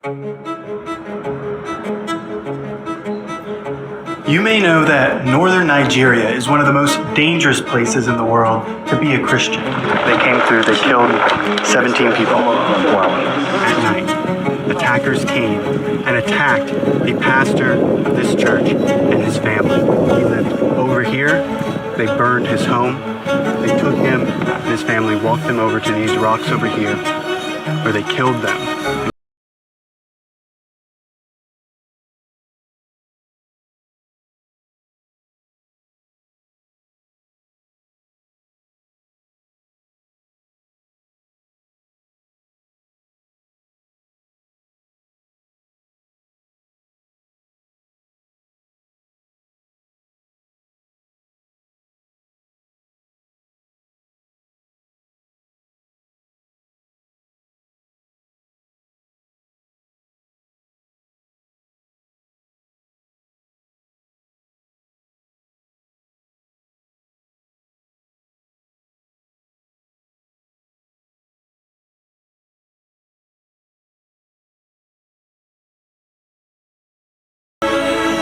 You may know that northern Nigeria is one of the most dangerous places in the world to be a Christian. They came through, they killed 17 people. At night, attackers came and attacked the pastor of this church and his family. He lived over here. They burned his home. They took him and his family, walked them over to these rocks over here, where they killed them.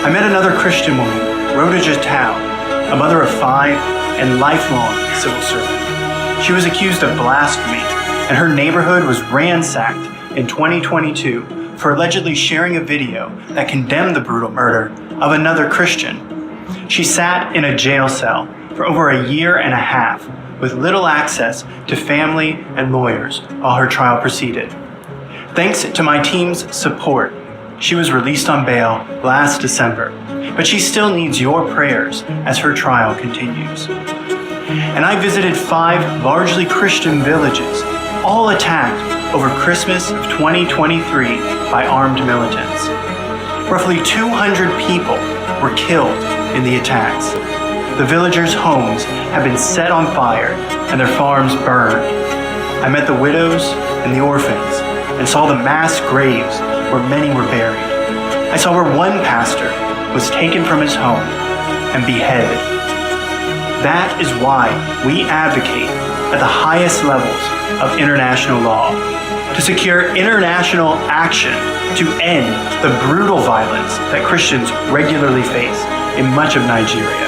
I met another Christian woman, Rhoda Jatau, a mother of 5 and lifelong civil servant. She was accused of blasphemy, and her neighborhood was ransacked in 2022 for allegedly sharing a video that condemned the brutal murder of another Christian. She sat in a jail cell for over a year and a half with little access to family and lawyers while her trial proceeded. Thanks to my team's support, she was released on bail last December, but she still needs your prayers as her trial continues. And I visited 5 largely Christian villages, all attacked over Christmas of 2023 by armed militants. Roughly 200 people were killed in the attacks. The villagers' homes have been set on fire and their farms burned. I met the widows and the orphans and saw the mass graves where many were buried. I saw where one pastor was taken from his home and beheaded. That is why we advocate at the highest levels of international law to secure international action to end the brutal violence that Christians regularly face in much of Nigeria.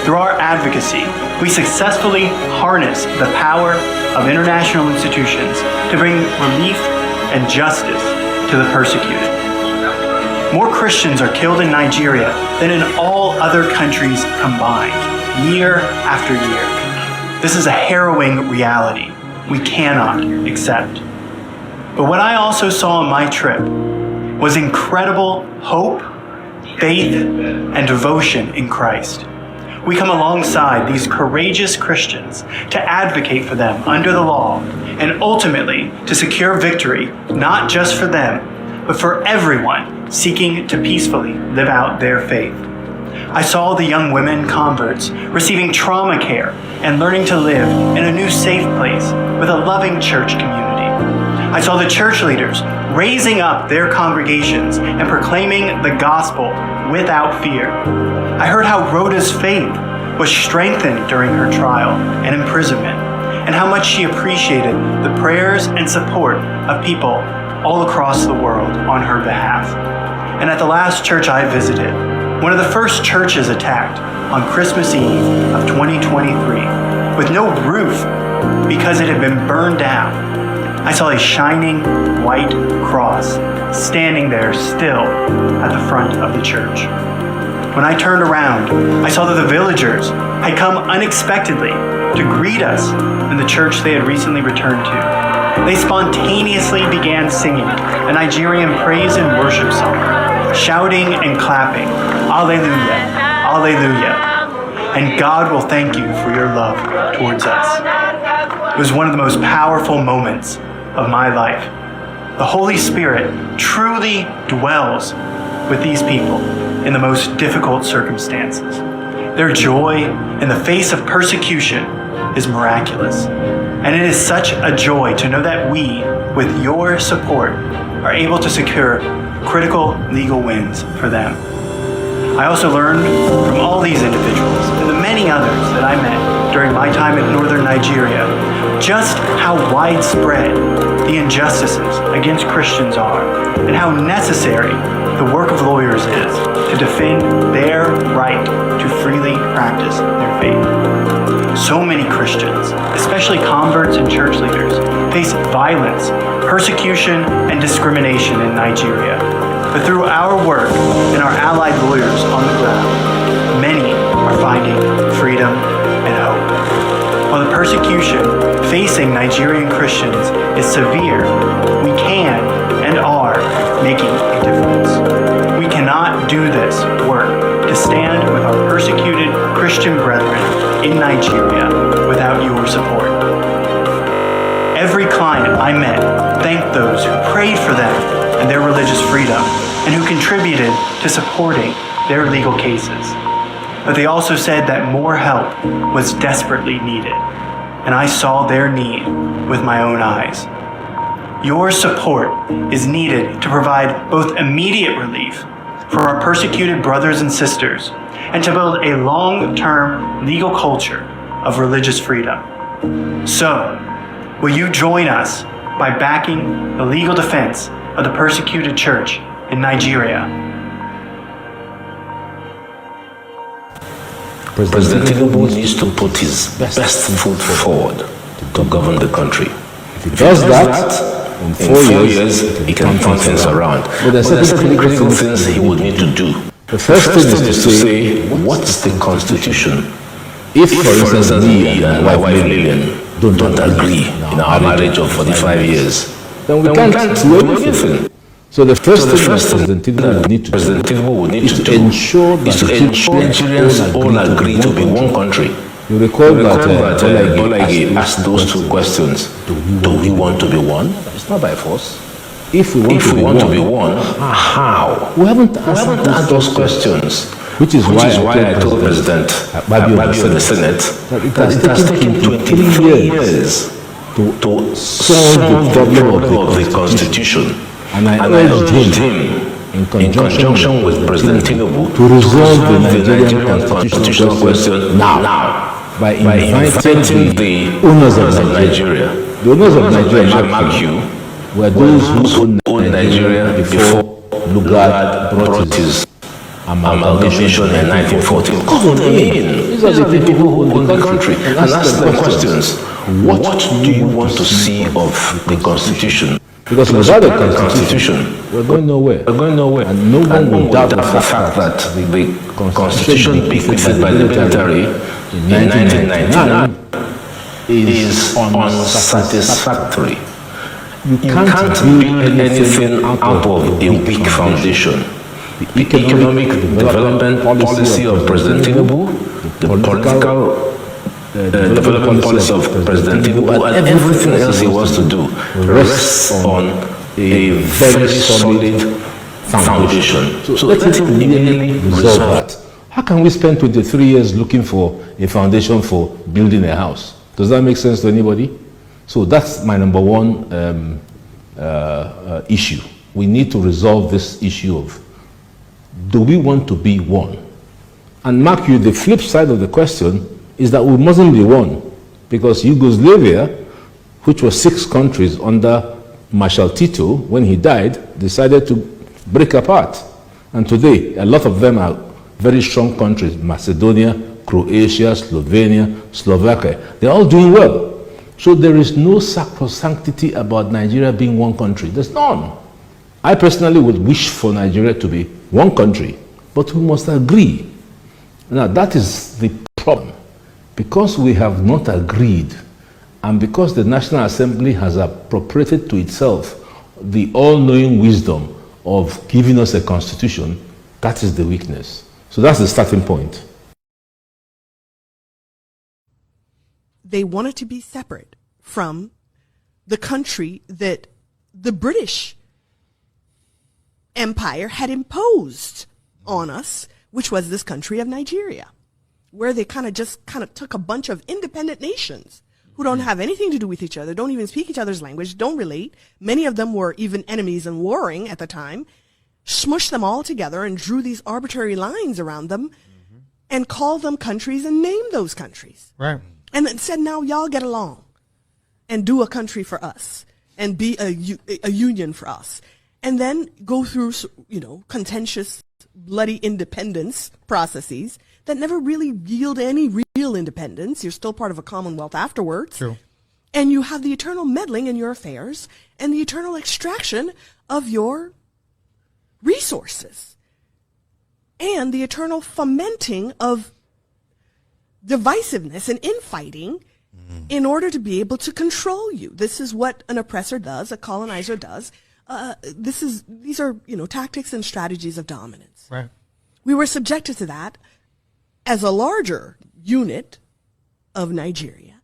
Through our advocacy, we successfully harness the power of international institutions to bring relief and justice to the persecuted. More Christians are killed in Nigeria than in all other countries combined, year after year. This is a harrowing reality we cannot accept. But what I also saw on my trip was incredible hope, faith, and devotion in Christ. We come alongside these courageous Christians to advocate for them under the law and ultimately to secure victory, not just for them, but for everyone seeking to peacefully live out their faith. I saw the young women converts receiving trauma care and learning to live in a new safe place with a loving church community. I saw the church leaders raising up their congregations and proclaiming the gospel without fear. I heard how Rhoda's faith was strengthened during her trial and imprisonment, and how much she appreciated the prayers and support of people all across the world on her behalf. And at the last church I visited, one of the first churches attacked on Christmas Eve of 2023, with no roof because it had been burned down, I saw a shining white cross standing there still at the front of the church. When I turned around, I saw that the villagers had come unexpectedly to greet us in the church they had recently returned to. They spontaneously began singing a Nigerian praise and worship song, shouting and clapping, "Alleluia, Alleluia," and God will thank you for your love towards us. It was one of the most powerful moments of my life. The Holy Spirit truly dwells with these people in the most difficult circumstances. Their joy in the face of persecution is miraculous. And it is such a joy to know that we, with your support, are able to secure critical legal wins for them. I also learned from all these individuals and the many others that I met during my time in northern Nigeria just how widespread the injustices against Christians are and how necessary the work of lawyers is to defend their right to freely practice their faith. So many Christians, especially converts and church leaders, face violence, persecution, and discrimination in Nigeria. But through our work and our allied lawyers on the ground, many are finding freedom and hope. While the persecution facing Nigerian Christians is severe, we can and are making a difference. We cannot do this work to stand with our persecuted Christian brethren in Nigeria without your support. Every client I met thanked those who prayed for them and their religious freedom and who contributed to supporting their legal cases. But they also said that more help was desperately needed, and I saw their need with my own eyes. Your support is needed to provide both immediate relief for our persecuted brothers and sisters and to build a long-term legal culture of religious freedom. So, will you join us by backing the legal defense of the persecuted church in Nigeria? President Tinubu needs to put his best foot forward to govern the country. If he does that, in 4 years, he can turn things around. But there are certain critical things he would need to do. The first thing is to say, what's the Constitution? If, for instance, me and my wife Lillian don't agree in our marriage of 45 years, then we can't do anything. So the first thing President Tinubu would need to do ensure that Nigerians all agree to be one country. You recall that Olagi asked those two questions. Do we want to be one? It's not by force. If we want to be one, how? We haven't asked those questions. Which is why I told President Babi of the Senate that it has taken 23 years to solve the problem of the Constitution. And I urged him, in conjunction with President Tinubu, to resolve the Nigerian constitutional question now by inviting the owners of Nigeria. The owners of Nigeria, mark you, were those who owned Nigeria before Lugard brought his amalgamation in 1914. Call them in. These are the people who own the country and ask them questions. What do you want to see of the Constitution? Because without the Constitution, we're going nowhere. And no one will doubt the fact that the Constitution bequeathed by the military in 1999 is unsatisfactory. You can't build anything out of a weak foundation. The economic development policy of President Tinubu, the political development policy of President Tinubu, and everything else he wants to do rests on a very solid foundation. So let him immediately resolve that. How can we spend 23 years looking for a foundation for building a house? Does that make sense to anybody? So that's my number one issue. We need to resolve this issue of, do we want to be one? And mark you, the flip side of the question is that we mustn't be one, because Yugoslavia, which was 6 countries under Marshal Tito, when he died, decided to break apart. And today, a lot of them are very strong countries: Macedonia, Croatia, Slovenia, Slovakia. They're all doing well. So there is no sacrosanctity about Nigeria being one country. There's none. I personally would wish for Nigeria to be one country, but we must agree. Now, that is the problem. Because we have not agreed, and because the National Assembly has appropriated to itself the all-knowing wisdom of giving us a constitution, that is the weakness. So that's the starting point. They wanted to be separate from the country that the British Empire had imposed on us, which was this country of Nigeria, where they kind of took a bunch of independent nations who don't have anything to do with each other, don't even speak each other's language, don't relate. Many of them were even enemies and warring at the time, smushed them all together and drew these arbitrary lines around them and called them countries and named those countries. Right. And then said, now y'all get along. and do a country for us and be a union for us, and then go through, contentious, bloody independence processes that never really yield any real independence. You're still part of a commonwealth afterwards. True. And you have the eternal meddling in your affairs and the eternal extraction of your resources and the eternal fomenting of divisiveness and infighting in order to be able to control you. This is what an oppressor does, a colonizer does. These are tactics and strategies of dominance. Right. We were subjected to that as a larger unit of Nigeria.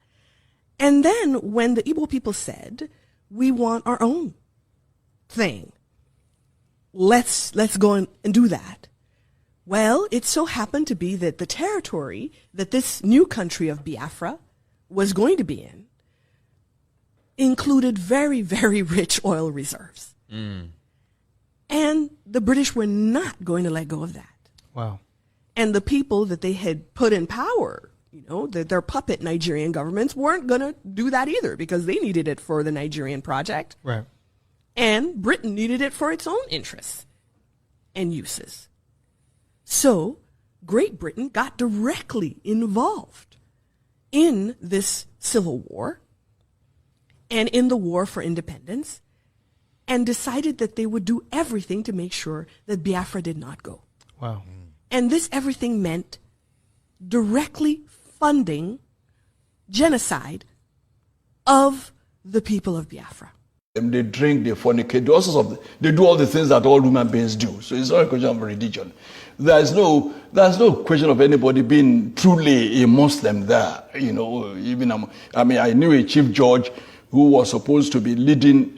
And then when the Igbo people said, we want our own thing, let's go and do that. Well, it so happened to be that the territory that this new country of Biafra was going to be in included very, very rich oil reserves. And the British were not going to let go of that. Wow. And the people that they had put in power, their puppet Nigerian governments weren't going to do that either, because they needed it for the Nigerian project. Right. And Britain needed it for its own interests and uses. So Great Britain got directly involved in this civil war and in the war for independence, and decided that they would do everything to make sure that Biafra did not go. Wow. And this everything meant directly funding genocide of the people of Biafra. They drink, they fornicate, they do all the things that all human beings do. So it's not a question of religion. There's no question of anybody being truly a Muslim there. I knew a chief judge who was supposed to be leading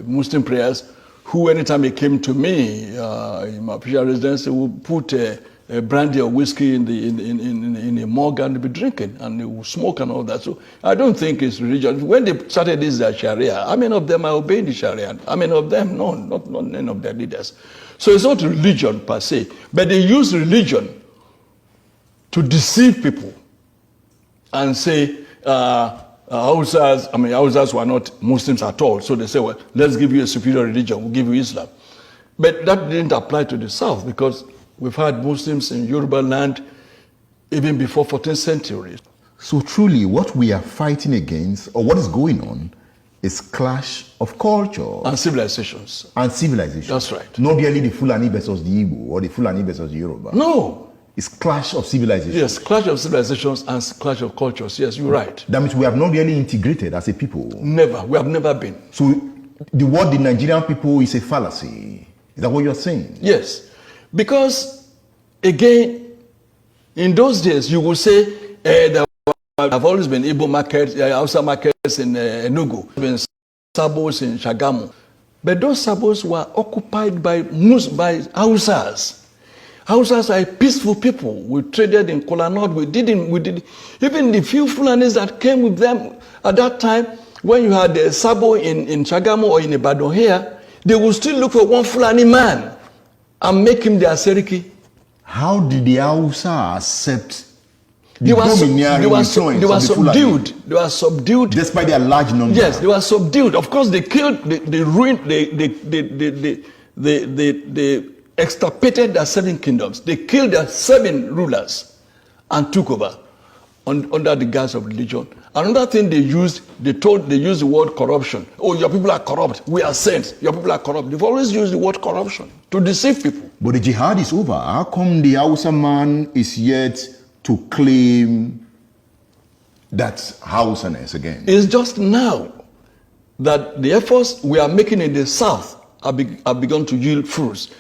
Muslim prayers, who anytime he came to me in my official residence, he would put a brandy or whiskey in a mug and be drinking, and they would smoke and all that. So I don't think it's religion. When they started this Sharia, how many of them are obeying the Sharia? How many of them? No, not none of their leaders. So it's not religion per se, but they use religion to deceive people and say, Hausas were not Muslims at all. So they say, well, let's give you a superior religion, we'll give you Islam. But that didn't apply to the South, because we've had Muslims in Yoruba land even before 14th century. So truly what we are fighting against, or what is going on, is clash of culture. And civilizations. And civilization. That's right. Not really the Fulani versus the Igbo, or the Fulani versus the Yoruba. No. It's clash of civilizations. Yes, clash of civilizations and clash of cultures. Yes, you're right. That means we have not really integrated as a people. Never. We have never been. So the word the Nigerian people is a fallacy. Is that what you're saying? Yes. Because, again, in those days, you will say there have always been Igbo markets, Hausa markets in Enugu, been Sabos in Shagamu. But those Sabos were occupied by Hausas. Hausas are peaceful people. We traded in Kola North. We did even the few Fulanis that came with them at that time, when you had a Sabo in Shagamu or in Ibadan here, they would still look for one Fulani man and make him their Seriki. How did the Hausa accept They were subdued. They were subdued. Despite their large numbers. Yes, they were subdued. Of course, they killed, they ruined, they extirpated their 7 kingdoms. They killed their 7 rulers and took over under the guise of religion. Another thing they used, they used the word corruption. Oh, your people are corrupt. We are saints. Your people are corrupt. They've always used the word corruption to deceive people. But the jihad is over. How come the Hausa man is yet to claim that Hausaness again? It's just now that the efforts we are making in the South have begun to yield fruits.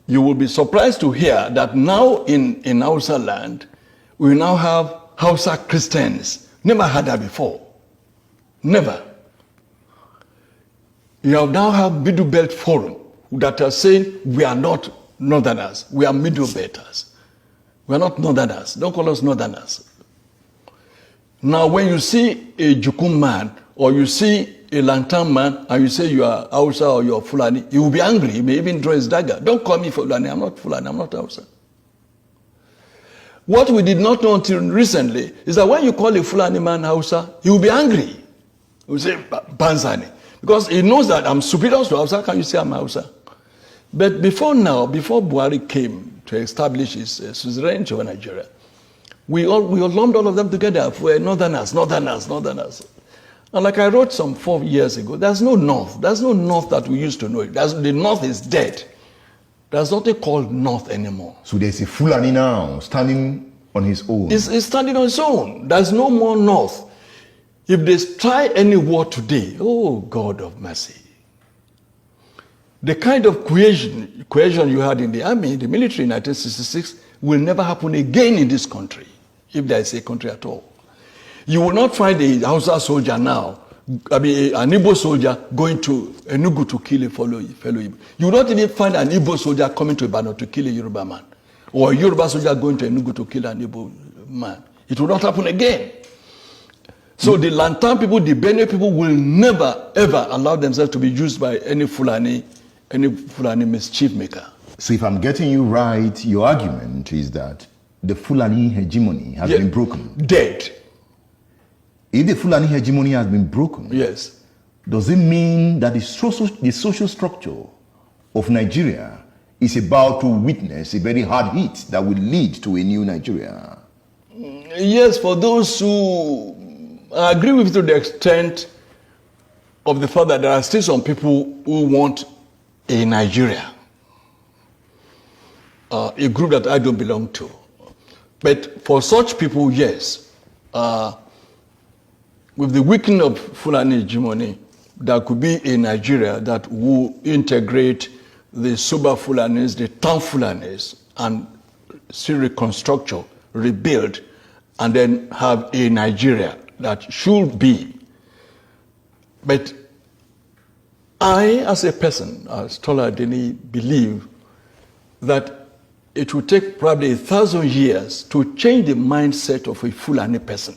You will be surprised to hear that now in Hausa land, we now have Hausa Christians. Never had that before. Never. You now have Middle Belt Forum that are saying we are not Northerners, we are Middle Belters. We are not Northerners. Don't call us Northerners. Now when you see a Jukum man or you see a Lantan man and you say you are Hausa or you are Fulani, he will be angry. He may even draw his dagger. Don't call me Fulani. I'm not Fulani. I'm not Hausa. What we did not know until recently is that when you call a Fulani man Hausa, he will be angry. He will say, Banzani. Because he knows that I'm superior to Hausa, can you say I'm Hausa? But before now, before Buhari came to establish his suzerainty over Nigeria, we lumped all of them together. We're northerners. And like I wrote some 4 years ago, there's no north. There's no north that we used to know. The north is dead. There's nothing called north anymore. So there's a Fulani now standing on his own. It's standing on its own. There's no more north. If they try any war today, oh God of mercy. The kind of cohesion you had in the army, the military in 1966, will never happen again in this country, if there is a country at all. You will not find a Hausa soldier now, an Igbo soldier going to Enugu to kill a fellow Igbo. You will not even find an Igbo soldier coming to Ibadan to kill a Yoruba man, or a Yoruba soldier going to Enugu to kill an Igbo man. It will not happen again. So the Lantan people, the Benue people will never, ever allow themselves to be used by any Fulani mischief maker. So if I'm getting you right, your argument is that the Fulani hegemony has been broken. Dead. If the Fulani hegemony has been broken, yes, does it mean that the social structure of Nigeria is about to witness a very hard hit that will lead to a new Nigeria? Yes, for those who agree with you to the extent of the fact that there are still some people who want a Nigeria, a group that I don't belong to. But for such people, yes, with the weakening of Fulani hegemony, there could be a Nigeria that will integrate the Soba Fulanis, the town Fulanis, and still reconstruct, rebuild, and then have a Nigeria that should be. But I, as a person, as Tola Deni, believe that it will take probably 1,000 years to change the mindset of a Fulani person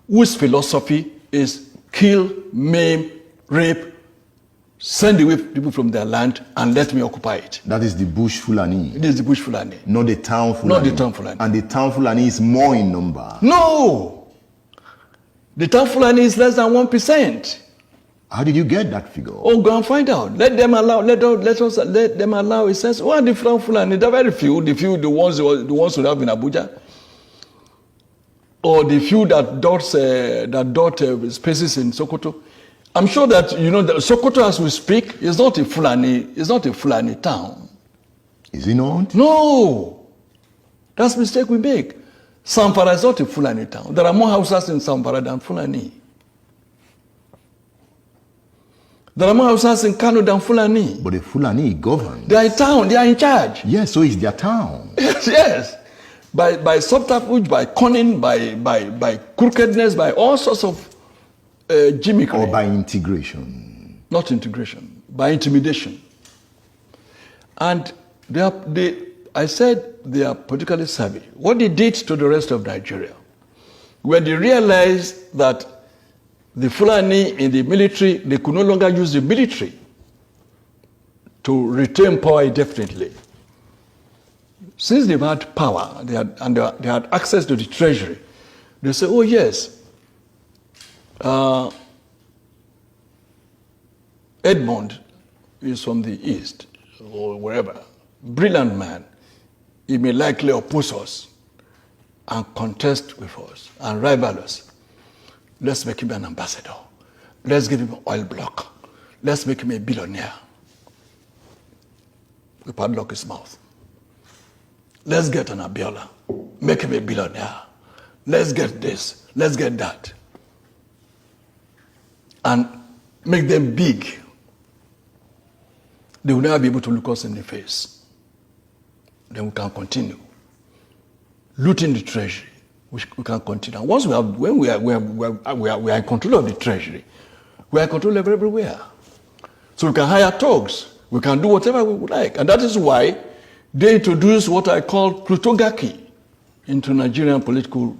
whose philosophy is kill, maim, rape, send away people from their land and let me occupy it. That is the bush Fulani. It is the bush Fulani. Not the town Fulani. Not the town Fulani. And the town Fulani is more in number. No! The town Fulani is less than 1%. How did you get that figure? Oh, go and find out. Let them allow a sense. What are the town Fulani? They're very few. The ones who have in Abuja. Or the few that dot spaces in Sokoto. I'm sure that you know that Sokoto, as we speak, is not a Fulani town. Is it not? No, that's a mistake we make. Zamfara is not a Fulani town. There are more houses in Zamfara than Fulani. There are more houses in Kano than Fulani. But the Fulani govern. They are in town. They are in charge. Yes, so it's their town. Yes. By subterfuge, by cunning, by crookedness, by all sorts of gimmickry. Or by integration. Not integration, by intimidation. And I said they are politically savvy. What they did to the rest of Nigeria, when they realized that the Fulani in the military, they could no longer use the military to retain power indefinitely. Since they've had power, they had access to the treasury, they say, oh yes, Edmond is from the east, or wherever, brilliant man. He may likely oppose us and contest with us and rival us. Let's make him an ambassador. Let's give him an oil block. Let's make him a billionaire. We padlock his mouth. Let's get an Abiola. Make him a billionaire. Let's get this. Let's get that. And make them big. They will never be able to look us in the face. Then we can continue. Looting the treasury. We can continue. And once when we are in control of the treasury, we are in control of everywhere. So we can hire thugs. We can do whatever we would like. And that is why they introduced what I call plutocracy into Nigerian political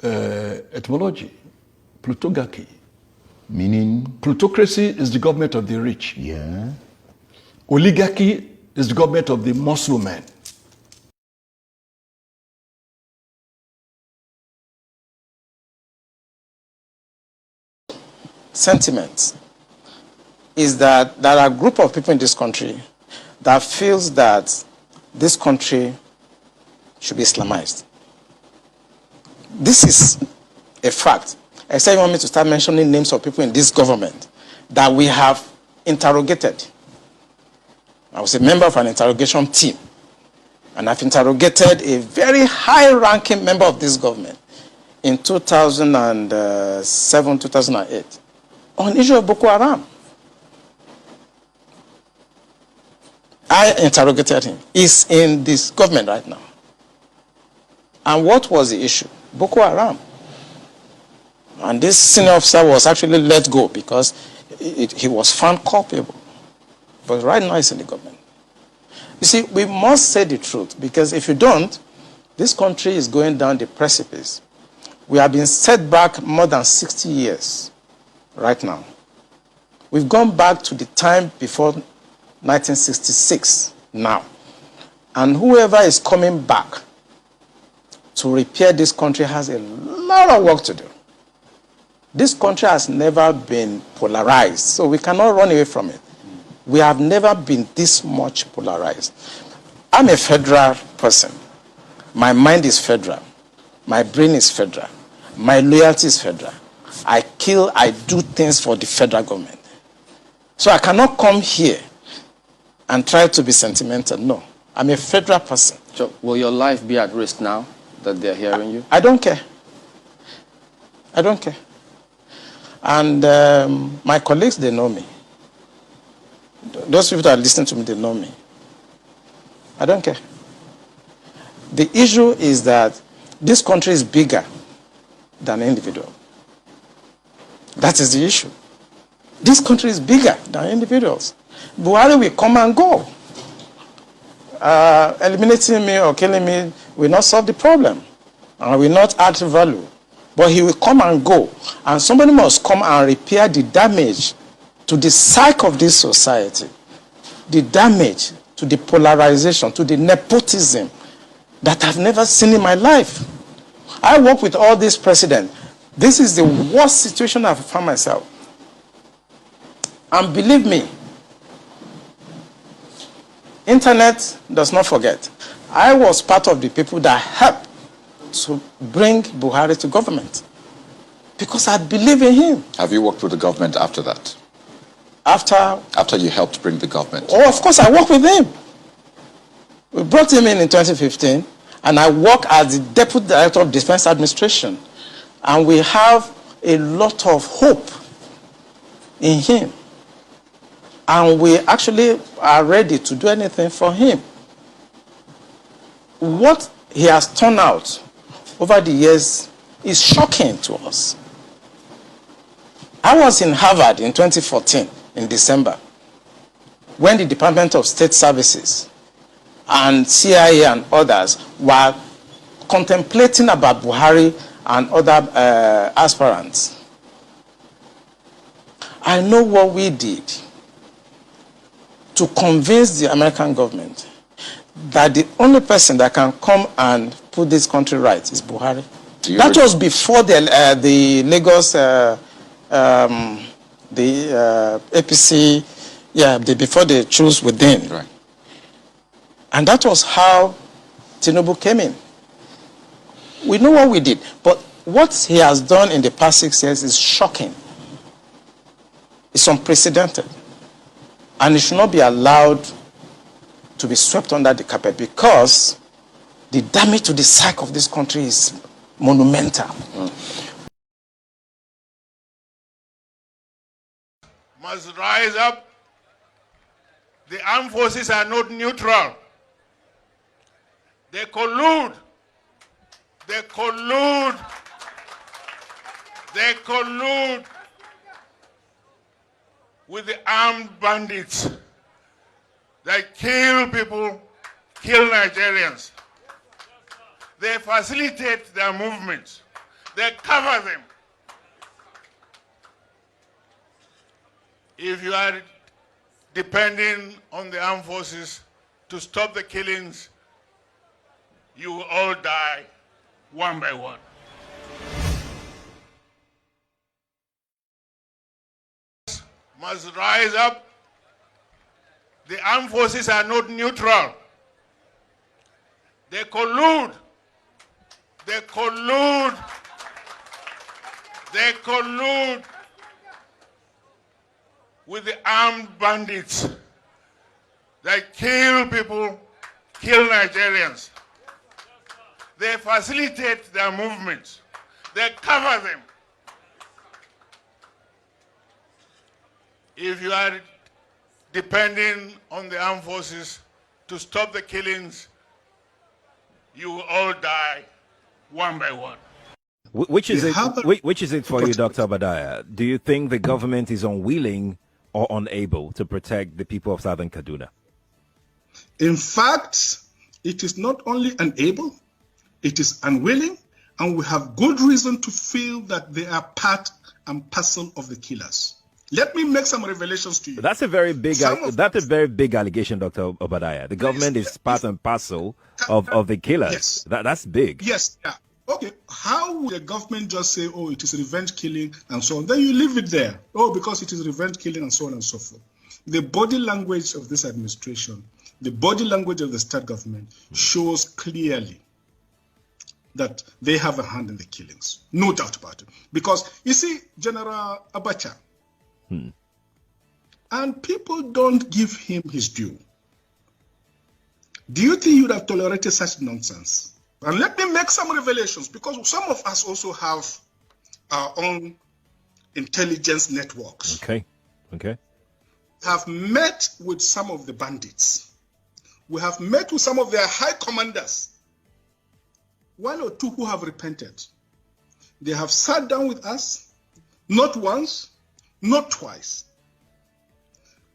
etymology. Plutocracy. Meaning? Plutocracy is the government of the rich. Yeah. Oligarchy is the government of the muscle men. sentiment is that there are a group of people in this country that feels that this country should be Islamized. This is a fact. I say you want me to start mentioning names of people in this government that we have interrogated. I was a member of an interrogation team, and I've interrogated a very high-ranking member of this government in 2007, 2008 on issue of Boko Haram. I interrogated him. He's in this government right now. And what was the issue? Boko Haram. And this senior officer was actually let go because he was found culpable. But right now he's in the government. You see, we must say the truth, because if you don't, this country is going down the precipice. We have been set back more than 60 years right now. We've gone back to the time before 1966 now. And whoever is coming back to repair this country has a lot of work to do. This country has never been polarized, so we cannot run away from it. We have never been this much polarized. I'm a federal person. My mind is federal. My brain is federal. My loyalty is federal. I do things for the federal government. So I cannot come here and try to be sentimental. No, I'm a federal person. So will your life be at risk now that they're hearing you? I don't care. I don't care. And my colleagues, they know me. Those people that are listening to me, they know me. I don't care. The issue is that this country is bigger than an individual. That is the issue. This country is bigger than individuals. Buhari will come and go. Eliminating me or killing me will not solve the problem and will not add value. But he will come and go. And somebody must come and repair the damage to the psyche of this society, the damage to the polarization, to the nepotism that I've never seen in my life. I work with all these presidents. This is the worst situation I've found myself. And believe me, internet does not forget. I was part of the people that helped to bring Buhari to government because I believe in him. Have you worked with the government after that? After you helped bring the government? Oh, of course, I worked with him. We brought him in 2015, and I work as the Deputy Director of Defense Administration. And we have a lot of hope in him. And we actually are ready to do anything for him. What he has turned out over the years is shocking to us. I was in Harvard in 2014, in December, when the Department of State Services and CIA and others were contemplating about Buhari and other aspirants. I know what we did to convince the American government that the only person that can come and put this country right is Buhari. That was before the Lagos, APC, before they chose within. Right. And that was how Tinubu came in. We know what we did, but what he has done in the past 6 years is shocking. It's unprecedented. And it should not be allowed to be swept under the carpet because the damage to the psyche of this country is monumental. Must rise up. The armed forces are not neutral. They collude. They collude. They collude with the armed bandits. They kill people, kill Nigerians. They facilitate their movements. They cover them. If you are depending on the armed forces to stop the killings, you will all die one by one. must rise up. The armed forces are not neutral. They collude. They collude. They collude with the armed bandits. They kill people, kill Nigerians. They facilitate their movements. They cover them. If you are depending on the armed forces to stop the killings, you will all die one by one. Which is it for you, Dr. Obadiah? Do you think the government is unwilling or unable to protect the people of Southern Kaduna? In fact, it is not only unable, it is unwilling, and we have good reason to feel that they are part and parcel of the killers. Let me make some revelations to you. That's a very big allegation, Dr. Obadiah. The government is part and parcel of the killers. Yes. That's big. Yes. Yeah. Okay. How would the government just say, oh, it is revenge killing and so on? Then you leave it there. Oh, because it is revenge killing and so on and so forth. The body language of this administration, the body language of the state government shows clearly that they have a hand in the killings. No doubt about it. Because, you see, General Abacha, and people don't give him his due. Do you think you would have tolerated such nonsense? And let me make some revelations, because some of us also have our own intelligence networks. Okay. Have met with some of the bandits. We have met with some of their high commanders. One or two who have repented. They have sat down with us, not once, not twice.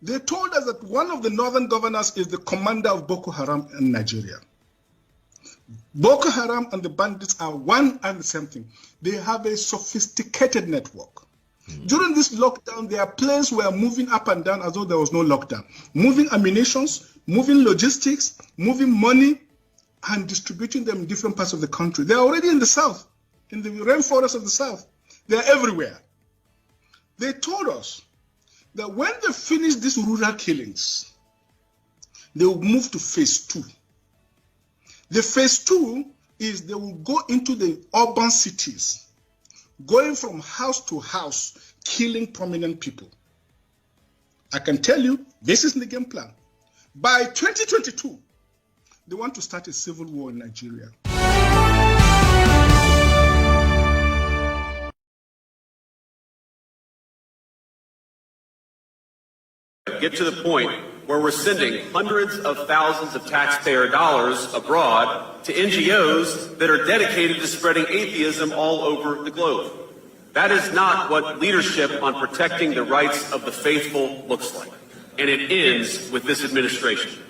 They told us that one of the northern governors is the commander of Boko Haram in Nigeria. Boko Haram and the bandits are one and the same thing. They have a sophisticated network. During this lockdown, their planes were moving up and down as though there was no lockdown. Moving ammunitions, moving logistics, moving money, and distributing them in different parts of the country. They are already in the south, in the rainforest of the south. They are everywhere. They told us that when they finish these rural killings, they will move to phase 2. The phase 2 is they will go into the urban cities, going from house to house, killing prominent people. I can tell you, this is the game plan. By 2022, they want to start a civil war in Nigeria. Get to the point where we're sending hundreds of thousands of taxpayer dollars abroad to NGOs that are dedicated to spreading atheism all over the globe. That is not what leadership on protecting the rights of the faithful looks like. And it ends with this administration.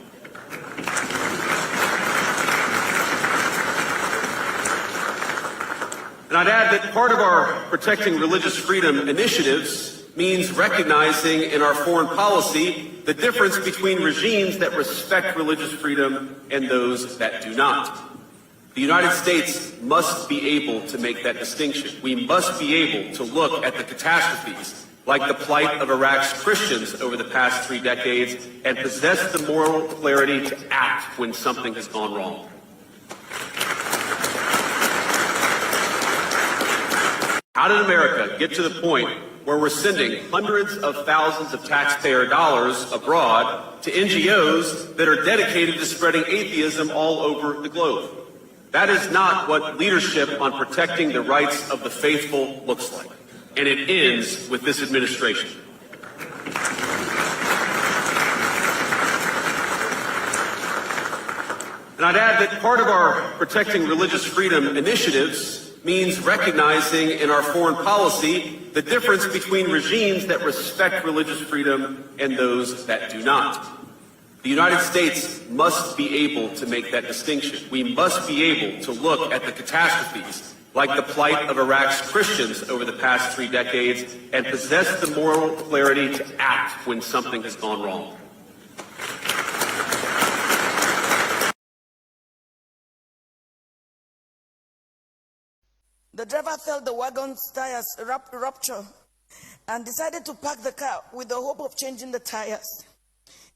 And I'd add that part of our protecting religious freedom initiatives means recognizing in our foreign policy the difference between regimes that respect religious freedom and those that do not. The United States must be able to make that distinction. We must be able to look at the catastrophes, like the plight of Iraq's Christians over the past 3 decades, and possess the moral clarity to act when something has gone wrong. How did America get to the point where we're sending hundreds of thousands of taxpayer dollars abroad to NGOs that are dedicated to spreading atheism all over the globe? That is not what leadership on protecting the rights of the faithful looks like. And it ends with this administration. And I'd add that part of our protecting religious freedom initiatives means recognizing in our foreign policy the difference between regimes that respect religious freedom and those that do not. The United States must be able to make that distinction. We must be able to look at the catastrophes, like the plight of Iraq's Christians over the past 3 decades, and possess the moral clarity to act when something has gone wrong. The driver felt the wagon's tires rupture and decided to park the car with the hope of changing the tires.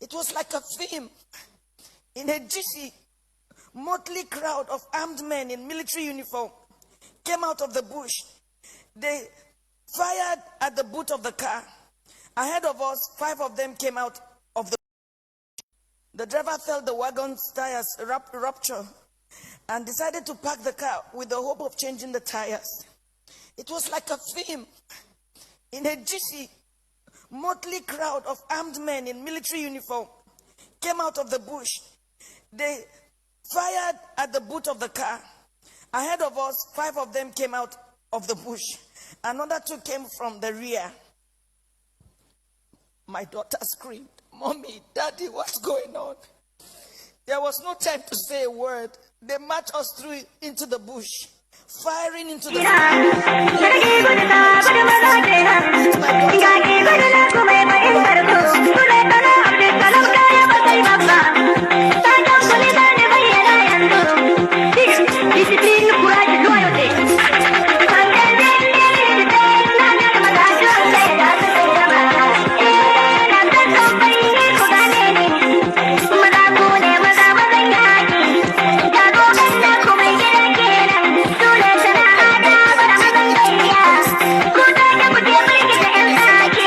It was like a film. In a GC, motley crowd of armed men in military uniform came out of the bush. They fired at the boot of the car. Ahead of us, 5 of them came out of the bush. The driver felt the wagon's tires rupture and decided to park the car with the hope of changing the tires. It was like a film. In a GC, motley crowd of armed men in military uniform came out of the bush. They fired at the boot of the car. Ahead of us, 5 of them came out of the bush. Another 2 came from the rear. My daughter screamed, "Mommy, Daddy, what's going on?" There was no time to say a word. They marched us through into the bush, firing into the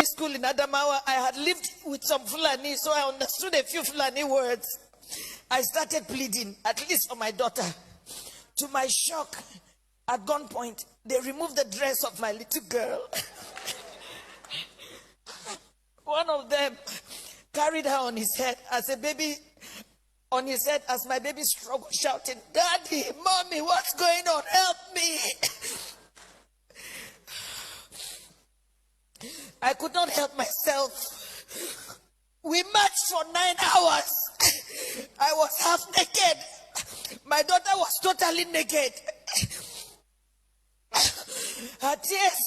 school in Adamawa. I had lived with some Fulani, so I understood a few Fulani words. I started pleading, at least for my daughter. To my shock, at gunpoint, they removed the dress of my little girl. One of them carried her on his head as a baby, on his head as my baby struggled, shouting, "Daddy, Mommy, what's going on? Help me!" I could not help myself. We marched for 9 hours. I was half naked. My daughter was totally naked. Her tears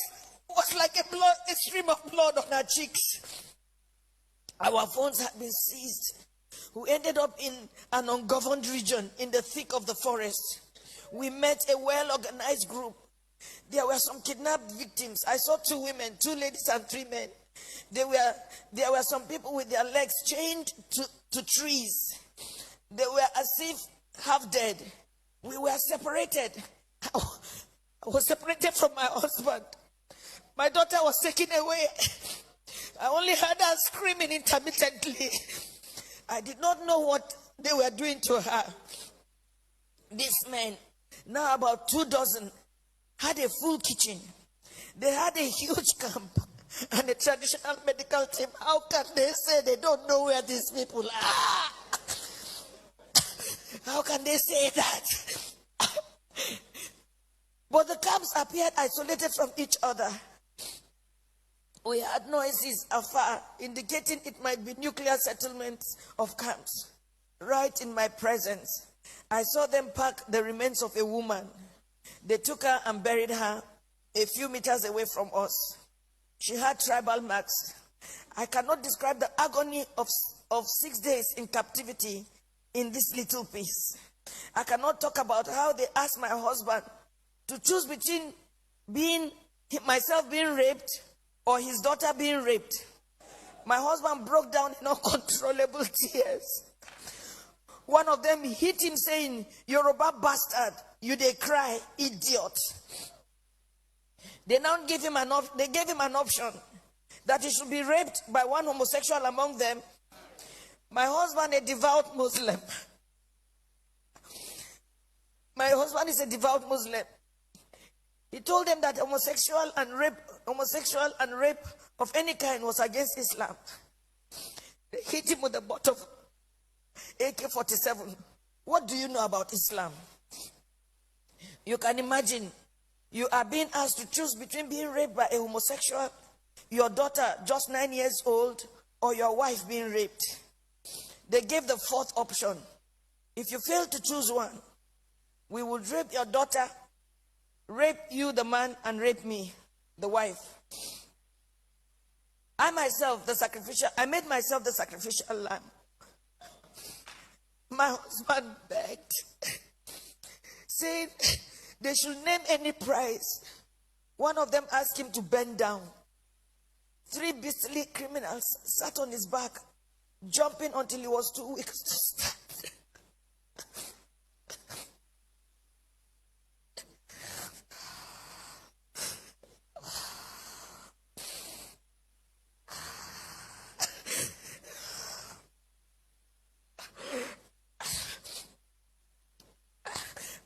was like a stream of blood on her cheeks. Our phones had been seized. We ended up in an ungoverned region in the thick of the forest. We met a well-organized group. There were some kidnapped victims. I saw 2 women, 2 ladies and 3 men. There were some people with their legs chained to trees. They were as if half dead. We were separated. I was separated from my husband. My daughter was taken away. I only heard her screaming intermittently. I did not know what they were doing to her. These men, now about 2 dozen, had a full kitchen. They had a huge camp and a traditional medical team. How can they say they don't know where these people are? How can they say that? But the camps appeared isolated from each other. We heard noises afar, indicating it might be nuclear settlements of camps. Right in my presence, I saw them pack the remains of a woman. They took her and buried her a few meters away from us. She had tribal marks. I cannot describe the agony of 6 days in captivity in this little piece. I cannot talk about how they asked my husband to choose between myself being raped or his daughter being raped. My husband broke down in uncontrollable tears. One of them hit him saying, "Yoruba bastard, you dey cry, idiot." They now gave him an option that he should be raped by one homosexual among them. My husband, a devout Muslim. My husband is a devout Muslim. He told them that homosexual and rape of any kind was against Islam. They hit him with the butt of AK-47. What do you know about Islam? You can imagine, you are being asked to choose between being raped by a homosexual, your daughter just 9 years old, or your wife being raped. They gave the 4th option. If you fail to choose one, we would rape your daughter, rape you, the man, and rape me, the wife. I made myself the sacrificial lamb. My husband begged, saying they should name any price. One of them asked him to bend down. 3 beastly criminals sat on his back, jumping until he was too weak to stand.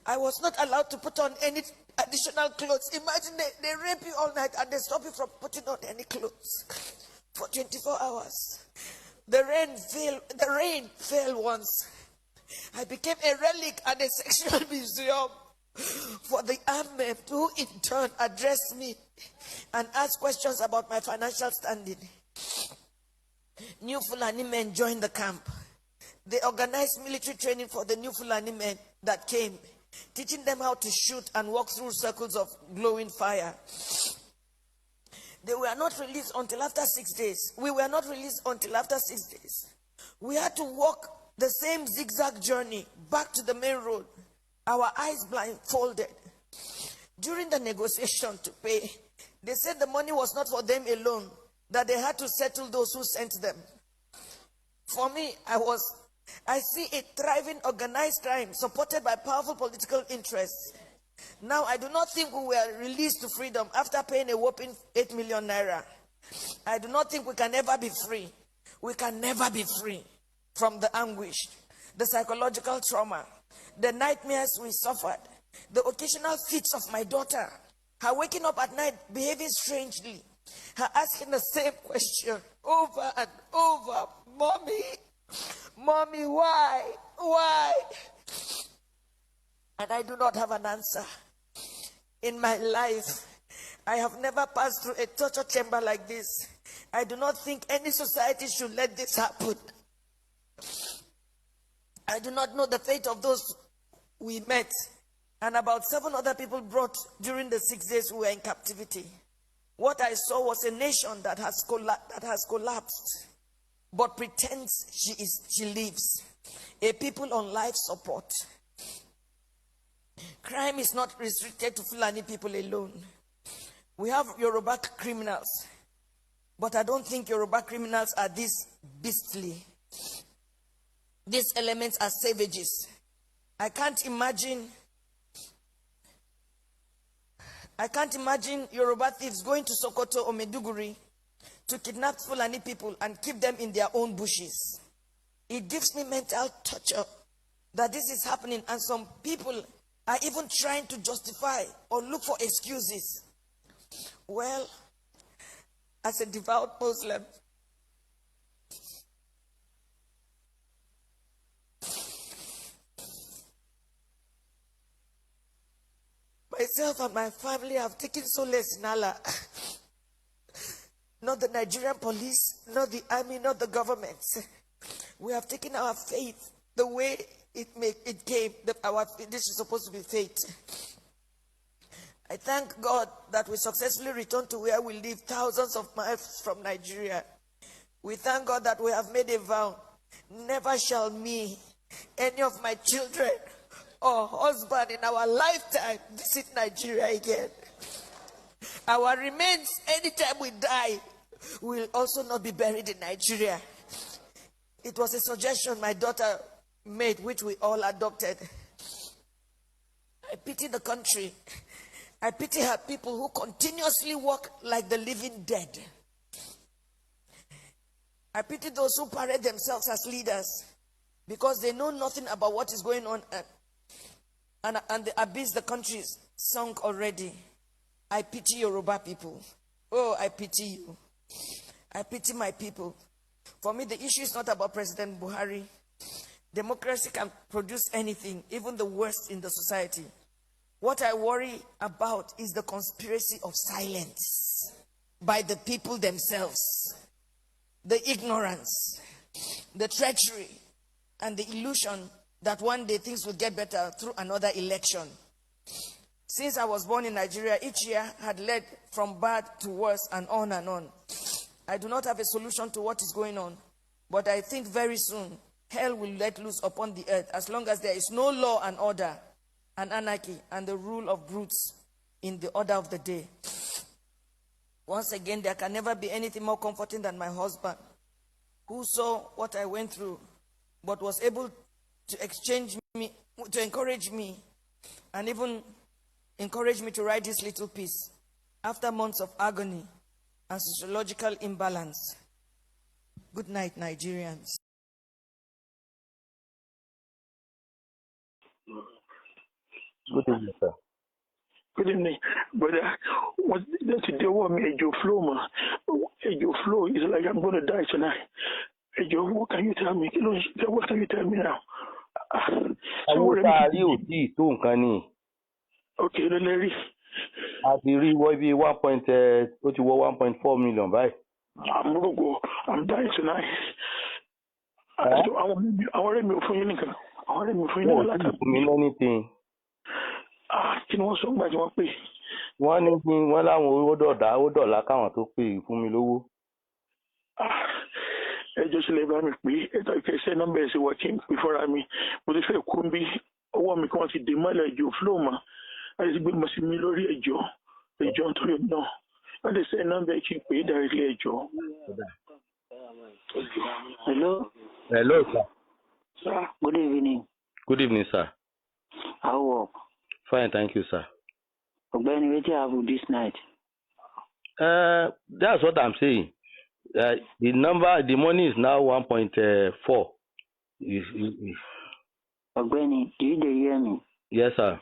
I was not allowed to put on any additional clothes. Imagine they rape you all night and they stop you from putting on any clothes for 24 hours. The rain fell once. I became a relic at a sexual museum for the armed men who in turn addressed me and asked questions about my financial standing. New Fulani men joined the camp. They organized military training for the new Fulani men that came, teaching them how to shoot and walk through circles of glowing fire. They were not released until after 6 days. We were not released until after 6 days. We had to walk the same zigzag journey back to the main road, our eyes blindfolded. During the negotiation to pay, they said the money was not for them alone, that they had to settle those who sent them. For me, I see a thriving organized crime supported by powerful political interests. Now, I do not think we were released to freedom after paying a whopping 8 million naira. I do not think we can ever be free. We can never be free from the anguish, the psychological trauma, the nightmares we suffered, the occasional fits of my daughter, her waking up at night behaving strangely, her asking the same question over and over, "Mommy, Mommy, why? Why?" And I do not have an answer. In my life, I have never passed through a torture chamber like this. I do not think any society should let this happen. I do not know the fate of those we met and about 7 other people brought during the 6 days we were in captivity. What I saw was a nation that has collapsed, but pretends she lives. A people on life support. Crime is not restricted to Fulani people alone. We have Yoruba criminals, but I don't think Yoruba criminals are this beastly. These elements are savages. I can't imagine Yoruba thieves going to Sokoto or Meduguri to kidnap Fulani people and keep them in their own bushes. It gives me mental torture that this is happening, and some people are even trying to justify or look for excuses. Well, as a devout Muslim, myself and my family have taken solace in Allah. Not the Nigerian police, not the army, not the government. We have taken our faith the way it came. This is supposed to be fate. I thank God that we successfully returned to where we live, thousands of miles from Nigeria. We thank God that we have made a vow. Never shall me, any of my children, or husband in our lifetime visit Nigeria again. Our remains, anytime we die, will also not be buried in Nigeria. It was a suggestion my daughter made, which we all adopted. I pity the country. I pity her people who continuously walk like the living dead. I pity those who parade themselves as leaders because they know nothing about what is going on and the abyss the country is sunk already. I pity Yoruba people. Oh, I pity you. I pity my people. For me, the issue is not about President Buhari. Democracy can produce anything, even the worst in the society. What I worry about is the conspiracy of silence by the people themselves. The ignorance, the treachery, and the illusion that one day things will get better through another election. Since I was born in Nigeria, each year had led from bad to worse and on and on. I do not have a solution to what is going on, but I think very soon hell will let loose upon the earth as long as there is no law and order and anarchy and the rule of brutes in the order of the day. Once again, there can never be anything more comforting than my husband, who saw what I went through, but was able to encourage me, and even encourage me to write this little piece after months of agony and sociological imbalance. Good night, Nigerians. Good evening, sir. Good evening, brother. What today want me Ejo flow, man? Ejo flow is like I'm gonna die tonight. Ejo, what can you tell me? What can you tell me now? Okay, Larry. A ti rí wọ́ bí 1.4 million báyìí. I'm dying tonight. Àwọn me fún yín nìkan. Àwọn me fún yín nìkan. Anything. Kí ni wọ́n sọ nígbà tí wọ́n pè? Wọ́n ní kí wọ́n láwọn owó dọ̀là káwọn tó pè fún mi lówó. Ẹjọ́ sílẹ̀ bá mi pé ẹ̀tọ́ ìkẹsẹ̀ nọ́mbà ẹ̀sìn wà kí n pè fúnra mi. Mo ti fẹ́ kú bí ọwọ́ mi kan ti dè mọ́lẹ̀ Ẹjọ́ flow mọ́. Láti gbé mọ́ sí mi lórí Ẹjọ́ nítorí náà. Wọ́n ti sẹ́ nọ́mbà ẹ̀ kí n pè é directly Ẹjọ́. Hello. Hello, sir. Sir, good evening. Good evening, sir. How work? Fine, thank you, sir. Ogbeni, what you have this night? That's what I'm saying. The money is now 1.4. Ogbeni, do you hear me? Yes, sir.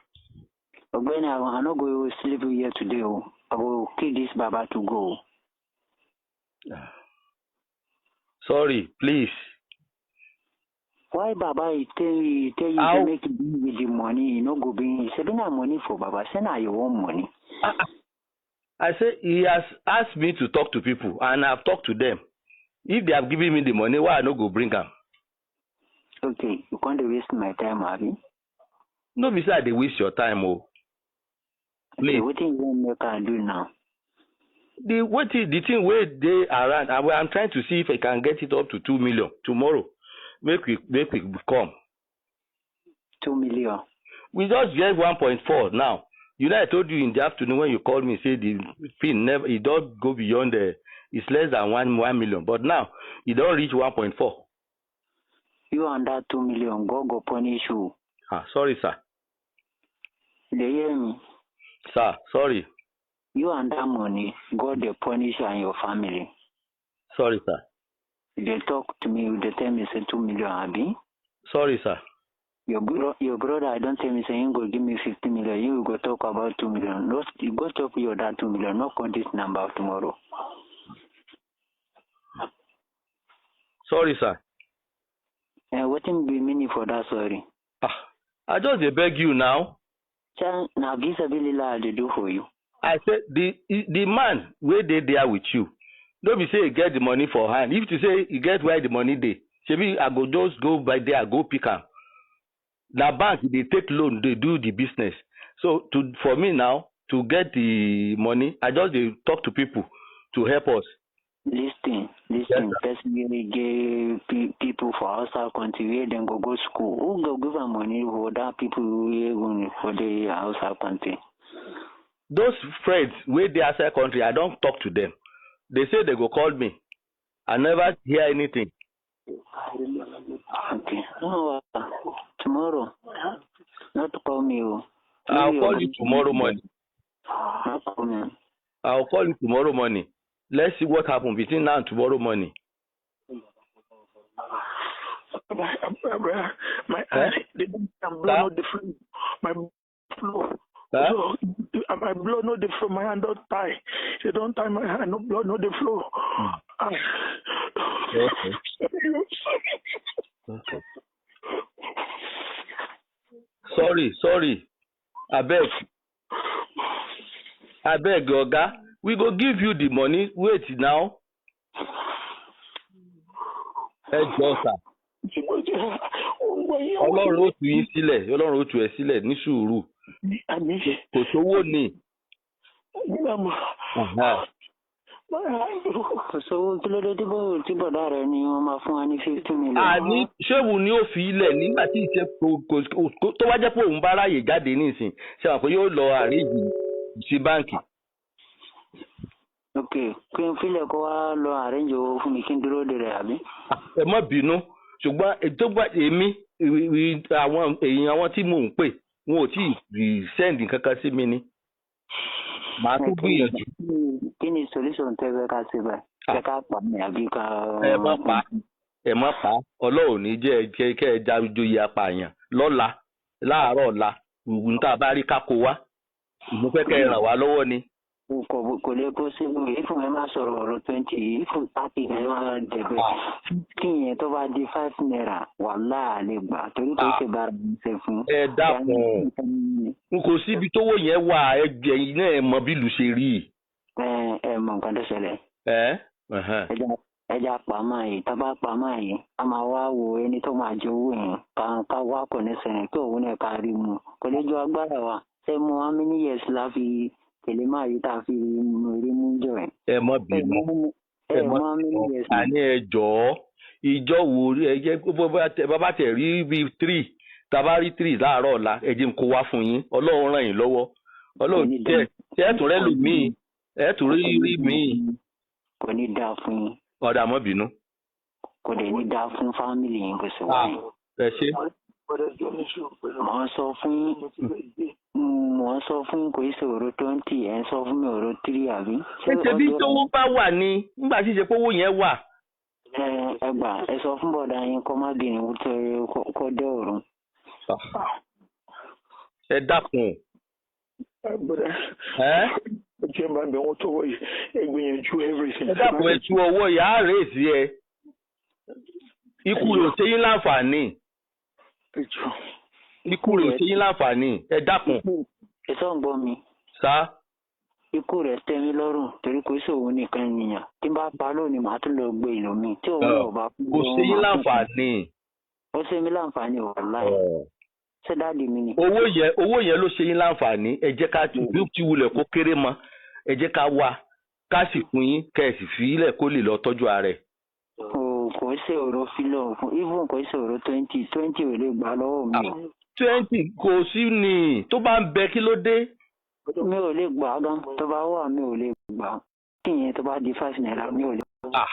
Ogbeni, I'm not going to sleep here today. I will kill this Baba to go. Sorry, please. Why Baba tell you to make it with the money, you know, go bring send money for Baba, send her your own money. I say he has asked me to talk to people and I've talked to them. If they have given me the money, why I not go bring them? Okay, you can't waste my time, Abby. No, besides they waste your time, oh. Please. Okay, what thing you can do now? The thing where they around, I'm trying to see if I can get it up to 2 million tomorrow. Make we come. 2 million. We just get 1.4 now. You know, I told you in the afternoon when you called me, say the fee never, it don't go beyond it's less than 1 million. But now, it don't reach 1.4. You and that 2 million, go punish you. Sorry, sir. They hear me? Sir, sorry. You and that money, God they punish you and your family. Sorry, sir. They talk to me, they tell me say 2 million, Abi. Sorry, sir. Your brother, I don't tell me say you go give me 50 million. You go talk about 2 million. No, you go talk with your dad 2 million. Not call this number tomorrow. Sorry, sir. What will be meaning for that? Sorry. I just beg you now. Now vis-a-vis they do for you. I said the man where they there with you. Don't be say you get the money for hand. If you say you get where the money dey, maybe I go just go by there, I go pick am. Now bank they take loan, they do the business. So for me now to get the money, I just talk to people to help us. Listen. Personally, give people for outside country where then go school. Who go give them money for that people who for the outside country? Those friends where they outside country, I don't talk to them. They say they go call me. I never hear anything. Okay. No, tomorrow. Not to call me. I'll call you tomorrow morning. I'll call you tomorrow morning. Let's see what happens between now and tomorrow morning. My eye, they don't blow no different. My flow. So, my blood no the flow. My hand don't tie. They don't tie my hand. No blood no the flow. Okay. Sorry. I beg, Oga. We go give you the money. Wait now. Sir. Ọlọ́run ó tú yín sílẹ̀, Ọlọ́run ó tú ẹ sílẹ̀ ní sùúrù. Kò sówó ni. Kò sówó kí ló dé tí bọ̀dá rẹ̀ ni wọ́n máa fún wa ní 50 million. Àní ṣéwù ni ó fi ilẹ̀ nígbà tí ìṣe tó wá jẹ́ pé òun bá ráyè jáde nísìn ṣe wà pé yóò lọ àríjì sí báǹkì. Okay, kí n filẹ̀ kó wá lọ arrange owó fún mi kí n dúró de rẹ̀ àbí. Ẹ má bínú ṣùgbọ́n ètò gbà èmi àwọn èèyàn àwọn tí mò ń pè wọn ò tí ì send kankan sí mi ni. Màá tún gbìyànjú. Kí ni solution tẹ́ fẹ́ ká ṣe báyìí? Ṣé ká pa mi àbí ká. Ẹ má pa Ọlọ́run ní jẹ́ kẹ́ ẹ joyè apààyàn lọ́la láàárọ̀ ọ̀la níta bá rí kákó wá mo fẹ́ kẹ́ ẹ ràn wá lọ́wọ́ ni. Kò lè kó síbú ìfún ẹ máa sọ̀rọ̀ ọ̀rọ̀ 20 ìfún 30 ẹ máa dẹ̀bẹ̀ kí yẹn tó bá di 5 naira wà láàlè gbà torí tó ṣe bára mi ṣe fún. Ẹ dákun n kò síbi tówó yẹn wà ẹgbẹ̀yìn náà ẹ mọ bí ìlú ṣe rí. Ẹ mọ nǹkan tó ṣẹlẹ̀. Ẹja pàmò yìí tá bá pàmò yìí a máa wá wo ẹni tó máa jẹ owó yẹn ká wá kò ní sẹ́yìn kí òun náà ká rí mu kò lè jọ agbára wa ṣé mo how many years la fi tẹ̀lé máa yìí tá a fi rí mú jọ ẹ̀. Ẹ mọ bínú àní ẹ jọ̀ọ́ ìjọ wo ẹ jẹ́ bàbá tẹ̀ rí bíi 3 tàbá rí 3 láàárọ̀ ọ̀la ẹ jẹ́ n kó wá fún yín Ọlọ́run ràn yín lọ́wọ́ Ọlọ́run jẹ́ ẹ tún rẹ́ lù míì ẹ tún rí míì. Kò ní dáa fún yín. Ọ̀dà mọ́ bínú. Kò dẹ̀ ní dáa fún fámìlì yín kò sì wáyé. Ẹ ṣe. Mo ń sọ fún kò í ṣe ọ̀rọ̀ 20 ẹ̀ ń sọ fún mi ọ̀rọ̀ 3 àbí. Ṣé bí tówó bá wà ní nígbà tí ṣe pówó yẹn wà. Ẹ gbà ẹ sọ fún bọ̀dá yín kó má bínú kó dé ọ̀run. Ẹ dákun. Jẹ́ máa bẹ̀ wọ́n tọwọ́ yìí ẹ gbìyànjú everything. Ẹ dákun ẹ tú ọwọ́ yìí á rèé sí ẹ. Ikú rẹ̀ ò ṣe yín láǹfààní. Ikú rẹ̀ ò ṣe yín láǹfààní. Ẹ dákun. Ẹ sọ ń gbọ́ mi. Sá. Ikú rẹ̀ tẹ́ mi lọ́rùn torí kò sí òun nìkan ènìyàn. Tí n bá pa lónìí màá tún lọ gbé ìlú mi. Tí òun náà bá kú. Kò ṣe yín láǹfààní. Ó ṣe mí láǹfààní wàláhì. Ṣé dáàdi mi ni. Owó yẹn ló ṣe yín láǹfààní. Ẹ jẹ́ ká bí ti wulẹ̀ kó kéré mọ́. Ẹ jẹ́ ká wá ká sì fún yín kẹ́ ẹ sì fi ilẹ̀ kó lè lọ tọ́jú ara ẹ̀. Kò ṣe ọ̀rọ̀ fílọ̀ fún even kò ṣe ọ̀rọ̀ 20 ò lè gbà lọ́wọ́ mi. 20 kò sí ni tó bá ń bẹ kí ló dé. Mi ò lè gbà gan tó bá wà mi ò lè gbà kí yẹn tó bá di 5 naira mi ò lè gbà.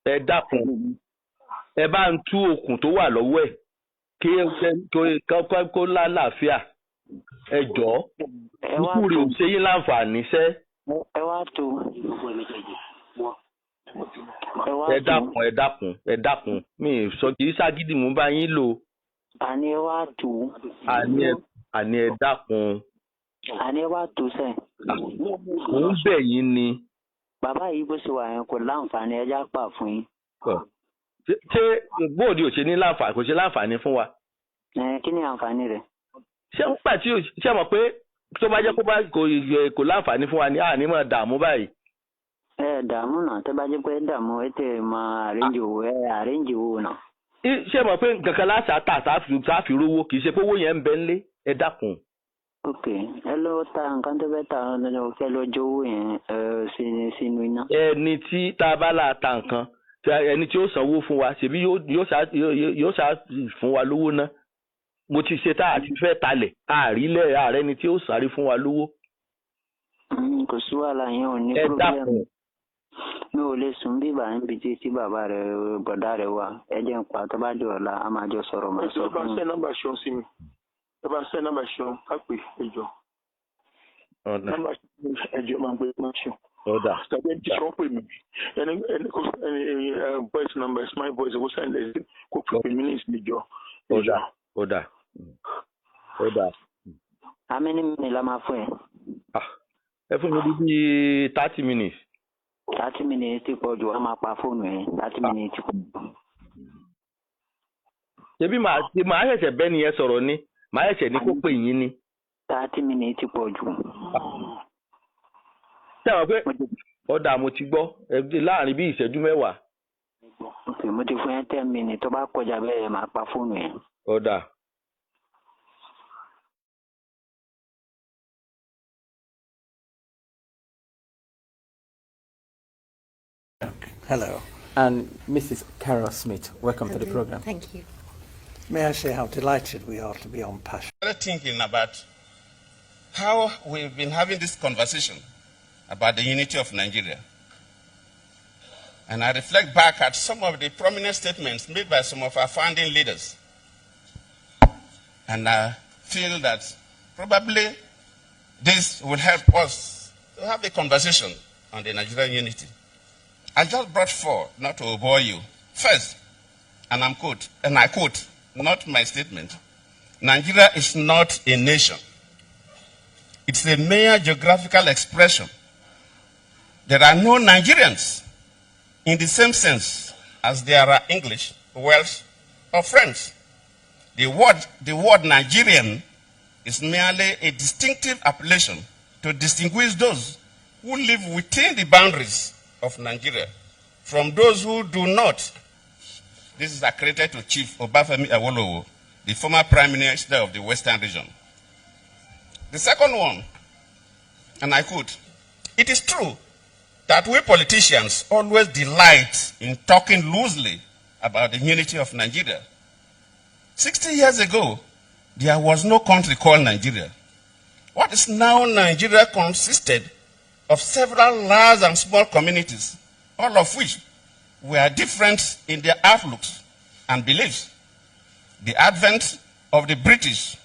Ẹ dákun ẹ bá ń tú okùn tó wà lọ́wọ́ ẹ̀ kó lálàáfíà. Ẹ jọ̀ọ́ ikú rẹ̀ ò ṣe yín láǹfààní sẹ́. Ẹ wá tó. Ẹ dákun mi sọ kì í ságídí mú bá yín lò. Àní ẹ wá tó. Àní ẹ dákun. Àní ẹ wá tó sẹ́. Mo ń bẹ̀ yín ni. Bàbá yìí bó ṣe wà yẹn kò láǹfààní ẹja pà fún yín. Ṣé gbòòdì ò ṣe ní láǹfààní kò ṣe láǹfààní fún wa? Kí ni àǹfààní rẹ̀? Ṣé ń pà tí ṣé mọ̀ pé tó bá jẹ́ kò láǹfààní fún wa ní àní mọ̀ dààmú báyìí. Dààmú náà tó bá jẹ́ pé dààmú ẹ tẹ̀ máa àrẹ́ǹjì owó náà. Ṣé mọ̀ pé nǹkan kan láṣà tà sáfi rówó kì í ṣe pé owó yẹn ń bẹ ńlé ẹ dákun. Ok ẹ lọ ta nǹkan tó fẹ́ ta kẹ lọ jọ owó yẹn sínú iná. Ẹni tí tá a bá là ta nǹkan ẹni tí ó sanwó fún wa ṣèbí yóò ṣá fún wa lówó náà. Mo ti ṣe tá a ti fẹ́ talẹ̀ àrílẹ̀ ààrẹ ni tí ó sáré fún wa lówó. Kò sí wàhálà yẹn ò ní pírọ́blẹ́mù. Mi ò lè sùn bíbà níbi tí bàbá rẹ̀ bọ̀dá rẹ̀ wà. Ẹ jẹ́ n pa tó bá di ọ̀la a máa jọ sọ̀rọ̀ máa sọ fún mi. Ẹ bá ṣe nọ́mbà ṣan sí mi. Ẹ bá ṣe nọ́mbà ṣan ká pè ẹjọ́. Nọ́mbà ẹjọ́ máa gbé máa ṣan. Ọ̀dà. Tàbí ẹni tí wọ́n pè mí. Ẹni voice number is my voice. Kò sẹ́ni lẹ́sìn kó pè mí ní ìsìnjọ́. Ọ̀dà. How many minutes la máa fún ẹ? Ẹ fún mi bíi 30 minutes. 30 minutes ti pọ̀ jù, a máa pa fóònù ẹ̀ 30 minutes ti pọ̀ jù. Ṣebí màá ṣẹ̀ṣẹ̀ bẹ́ẹ̀ nìyẹn sọ̀rọ̀ ni, màá ṣẹ̀ṣẹ̀ ní kó pè yín ni. 30 minutes ti pọ̀ jù. Ṣé àwọn pé ọ̀dà mo ti gbọ́ láàrin bí ìṣẹ́jú 10. Ok, mo ti fún ẹ 10 minutes tó bá kọjá bẹ́ẹ̀ máa pa fóònù ẹ̀. Ọ̀dà. Hello. And Mrs. Carol Smith, welcome to the program. Thank you. May I say how delighted we are to be on Passion. Thinking about how we've been having this conversation about the unity of Nigeria. And I reflect back at some of the prominent statements made by some of our founding leaders. And I feel that probably this will help us to have a conversation on the Nigerian unity. I just brought four, not to bore you. First, and I quote, not my statement, Nigeria is not a nation. It's a mere geographical expression. There are no Nigerians in the same sense as there are English, Welsh, or French. The word Nigerian is merely a distinctive appellation to distinguish those who live within the boundaries of Nigeria from those who do not. This is accredited to Chief Obafemi Awolowo, the former Prime Minister of the Western region. The second one, and I quote, it is true that we politicians always delight in talking loosely about the unity of Nigeria. 60 years ago, there was no country called Nigeria. What is now Nigeria consisted of several large and small communities, all of which were different in their outlooks and beliefs. The advent of the British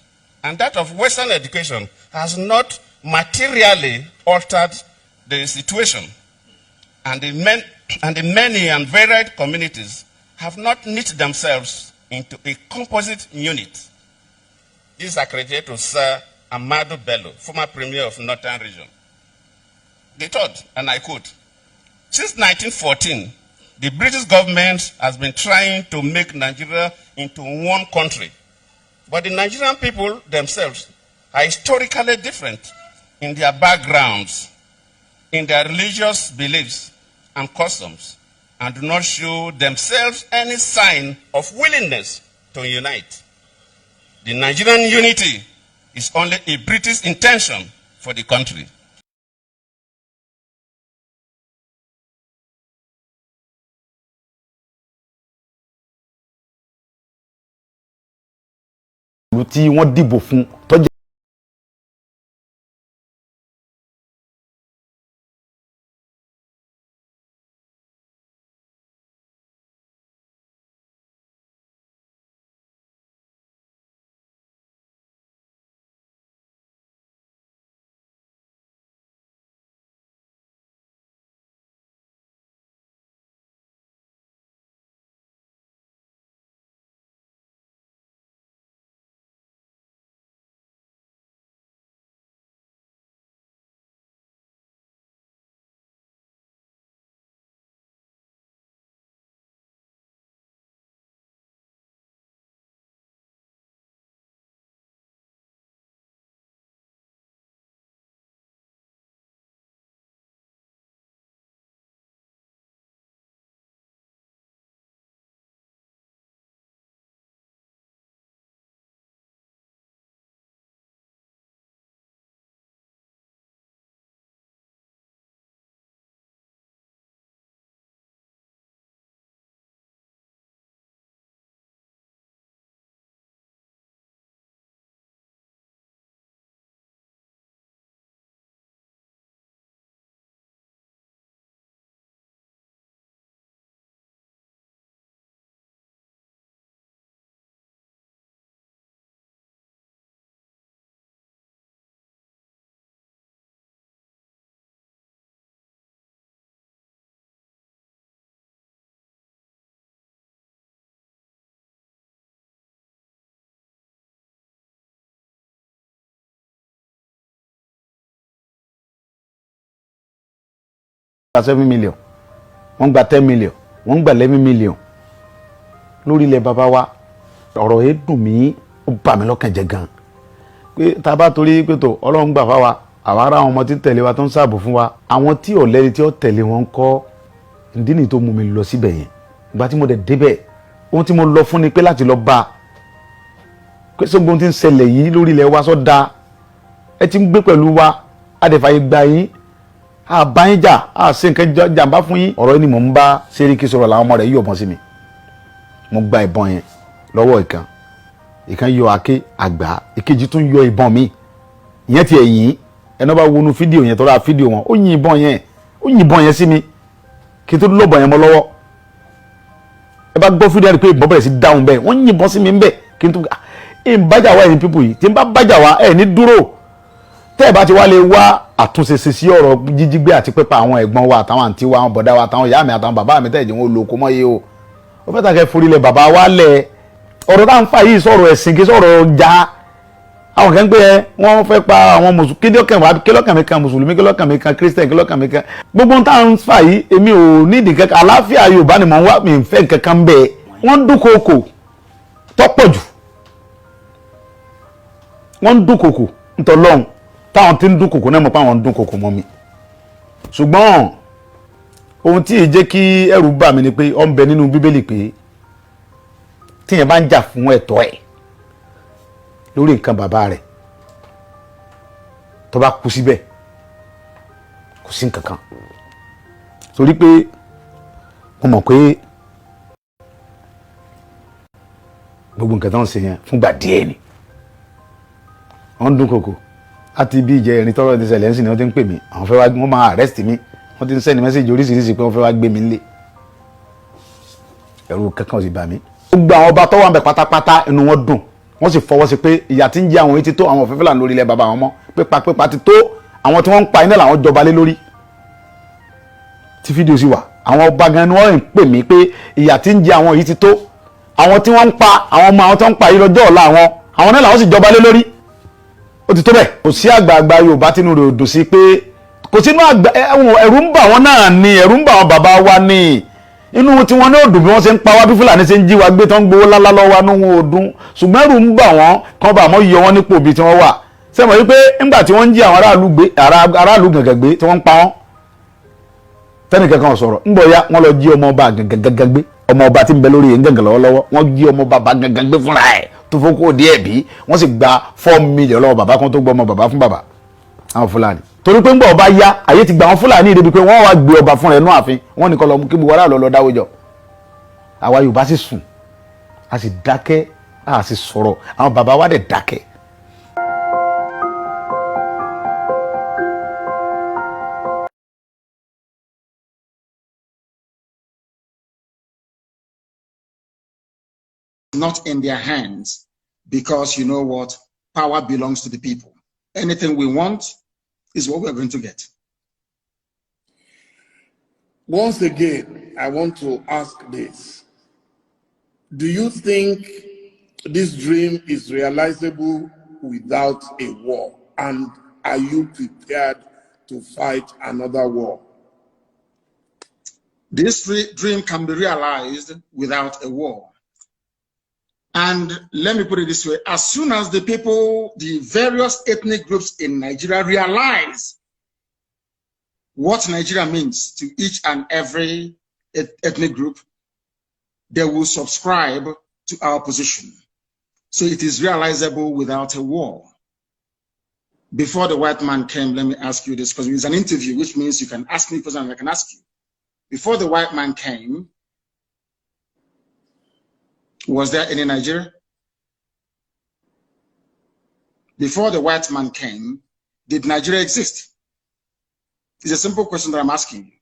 and that of Western education has not materially altered the situation, and the many and varied communities have not knit themselves into a composite unit. This is accredited to Sir Amadu Bello, former Premier of Northern Region. The third, and I quote, since 1914, the British government has been trying to make Nigeria into one country. But the Nigerian people themselves are historically different in their backgrounds, in their religious beliefs and customs, and do not show themselves any sign of willingness to unite. The Nigerian unity is only a British intention for the country. tí wọ́n dìbò fún tó jẹ́ gba 7 million, wọ́n gba 10 million, wọ́n gba 11 million lórí ilẹ̀ bàbá wa. Ọ̀rọ̀ yìí dùn mí, ó bà mí lọ́kàn jẹ́ gan. Pé tá bá torí pé tó Ọlọ́run gbà fáwa, àwa ará àwọn ọmọ tí tẹ̀lé wa tó ń ṣààbò fún wa, àwọn tí ò lẹ́ni tí ó tẹ̀lé wọn kọ́ ìdí nìyí tó mú mi lọ síbẹ̀ yẹn. Ìgbà tí mo dẹ̀ débẹ̀, ohun tí mo lọ fún ni pé láti lọ bá pé sọ gbóhun tí ń ṣẹlẹ̀ yìí lórí ilẹ̀ wa sọ da, ẹ ti ń gbé pẹ̀lú wa, adẹ̀fàyè gba yín, àbáyín jà, àṣẹ nǹkan jàǹbá fún yín. Ọ̀rọ̀ yìí ni mò ń bá Sẹ́ríkì sọ̀rọ̀ làwọn ọmọ rẹ̀ yọ̀bọ̀n sí mi. Mo gba ìbọn yẹn lọ́wọ́ ìkan yọ àké àgbà, ìkejì tún yọ ìbọn mi. ìyẹn ti ẹ̀yìn ẹni bá wọnú fídíò yẹn tó ra fídíò wọn ó yìnbọn yẹn sí mi kí n tó lọ́bọ̀ yẹn mọ́ lọ́wọ́ ẹ bá gbọ́ fídíò rẹ̀ pé ìbọn bẹ̀rẹ̀ sí dáhùn bẹ́ẹ̀ wọ́n yìnbọn sí mi ń bẹ̀ kí n tó ń bájà wá ẹ̀yin pípò yìí tí n bá bájà wá ẹ̀ ní dúró tẹ́ ẹ̀ bá ti wá lè wá àtúnṣe sí ọ̀rọ̀ jíjígbé àti pípa àwọn ẹ̀gbọ́n wa àtàwọn àǹtí wa àwọn bọ̀dá wa àtàwọn ìyá mi àtàwọn bàbá mi tẹ́ẹ̀jẹ̀ wọn olóko mọ́ yé o ó fẹ́ tàkẹ́ forílẹ̀ bàbá wa lẹ̀ ọ̀rọ̀ tá à ń fà yìí sọ̀rọ̀ ẹ̀sìn kí sọ̀rọ̀ ọjà àwọn kan pé wọ́n fẹ́ pa àwọn mùsùlùmí kílọ̀kàn mi kan mùsùlùmí kílọ̀kàn mi kan kírísítẹ̀n kílọ̀kàn mi kan gbogbo tá à ń fà yìí èmi ò nídìí kankan àlàáfíà Yorùbá ni mò ń wá mi ń fẹ́ kankan bẹ́ẹ̀ wọ́n dúnkokò tọ́pọ̀ jù wọ́n dúnkokò ntọ́lọ́hún táwọn tí ń dúnkokò náà mọ̀ pé àwọn ń dúnkokò mọ́ mi ṣùgbọ́n ohun tí èyí jẹ́ kí ẹ̀rù bà mí ni pé ó ń bẹ nínú Bíbélì pé tíyẹn bá ń jà fún ẹ̀tọ́ ẹ̀ lórí nǹkan bàbá rẹ̀ tó bá kú síbẹ̀ kò sí nǹkan kan torí pé mo mọ̀ pé gbogbo nǹkan tó ń ṣe yẹn fúngbà díẹ̀ ni wọ́n dún kòkò láti bí ìjẹ́ ẹ̀rin tọ́rọ̀ ti ṣẹlẹ̀ ń sìn ni wọ́n ti ń pè mí àwọn fẹ́ wá wọ́n máa arrest mi wọ́n ti ń send message oríṣiríṣi pé wọ́n fẹ́ wá gbé mi nílé ẹ̀rù kankan ò sì bà mí. gbogbo àwọn ọba tó wà ń bẹ pátápátá inú wọn dùn wọ́n sì fọwọ́ sí pé ìyà tí ń jẹ àwọn yìí ti tó àwọn òfin Fúlàní lórí ilẹ̀ bàbá wọn mọ́ pípa ti tó àwọn tí wọ́n ń pa iná làwọn jọba lé lórí tí fídíò sì wà àwọn ọba gan ni wọ́n ń pè mí pé ìyà tí ń jẹ àwọn yìí ti tó àwọn tí wọ́n ń pa àwọn ọmọ àwọn tó ń pa yìí lọ́jọ́ ọ̀la àwọn náà làwọn sì jọba lé lórí ó ti tó bẹ́ẹ̀ kò sí àgbààgbà Yorùbá tínú rẹ̀ ò dùn sí pé kò sínú ẹ̀rù ń bà wọ́n náà ni ẹ̀rù ń bà wọ́n bàbá wa ni inú tí wọ́n ní òdùn bí wọ́n ṣe ń pa wá bí Fúlàní ṣe ń jí wa gbé tó ń gbowó lálá lọ́wọ́ inú wọn òdùn ṣùgbọ́n ẹ̀rù ń bà wọ́n kán bá àmọ́ yọ wọ́n nípò bí tí wọ́n wà sẹ́mọ̀ wípé nígbà tí wọ́n ń jí àwọn aráàlú gàngàn gbé tí wọ́n ń pa wọ́n tẹ́nìkan kan sọ̀rọ̀ ń bọ̀ ya wọ́n lọ jí ọmọ ọba gàngàn gbé ọmọ ọba tí ń bẹ lórí gàngàn lọ́wọ́lọ́wọ́ wọ́n jí ọmọ bàbá gàngàn gbé fúnra ẹ̀ tó fún kó díẹ̀ bí wọ́n sì gba 4 million lọ́wọ́ bàbá kan tó gbọ́ ọmọ bàbá fún bàbá àwọn Fúlàní torí pé ń bọ̀ ọba ya ayé ti gba àwọn Fúlàní ìdèbí pé wọ́n wá gbé ọba fúnra ẹ̀ nú ààfin wọ́n ní kọ́ lọ kí gbogbo aráàlú lọ dáwọ́ jọ àwa Yorùbá sì sùn a sì dákẹ́ a sì sọ̀rọ̀ àwọn bàbá wa dẹ̀ dákẹ́. Not in their hands, because you know what? Power belongs to the people. Anything we want is what we're going to get. Once again, I want to ask this. Do you think this dream is realizable without a war? And are you prepared to fight another war? This dream can be realized without a war. And let me put it this way, as soon as the people, the various ethnic groups in Nigeria realize what Nigeria means to each and every ethnic group, they will subscribe to our position. So it is realizable without a war. Before the white man came, let me ask you this, because it's an interview, which means you can ask me questions and I can ask you. Before the white man came, was there any Nigeria? Before the white man came, did Nigeria exist? It's a simple question that I'm asking you.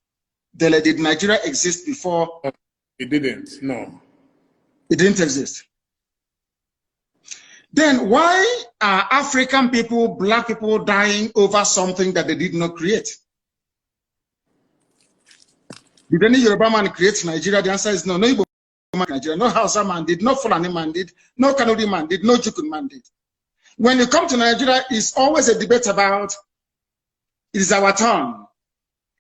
Did Nigeria exist before? It didn't, no. It didn't exist. Then why are African people, black people dying over something that they did not create? Did any Yoruba man create Nigeria? The answer is no. No Igbo man Nigeria, no Hausa man did, no Fulani man did, no Kanuri man did, no Jukun man did. When you come to Nigeria, it's always a debate about it is our turn.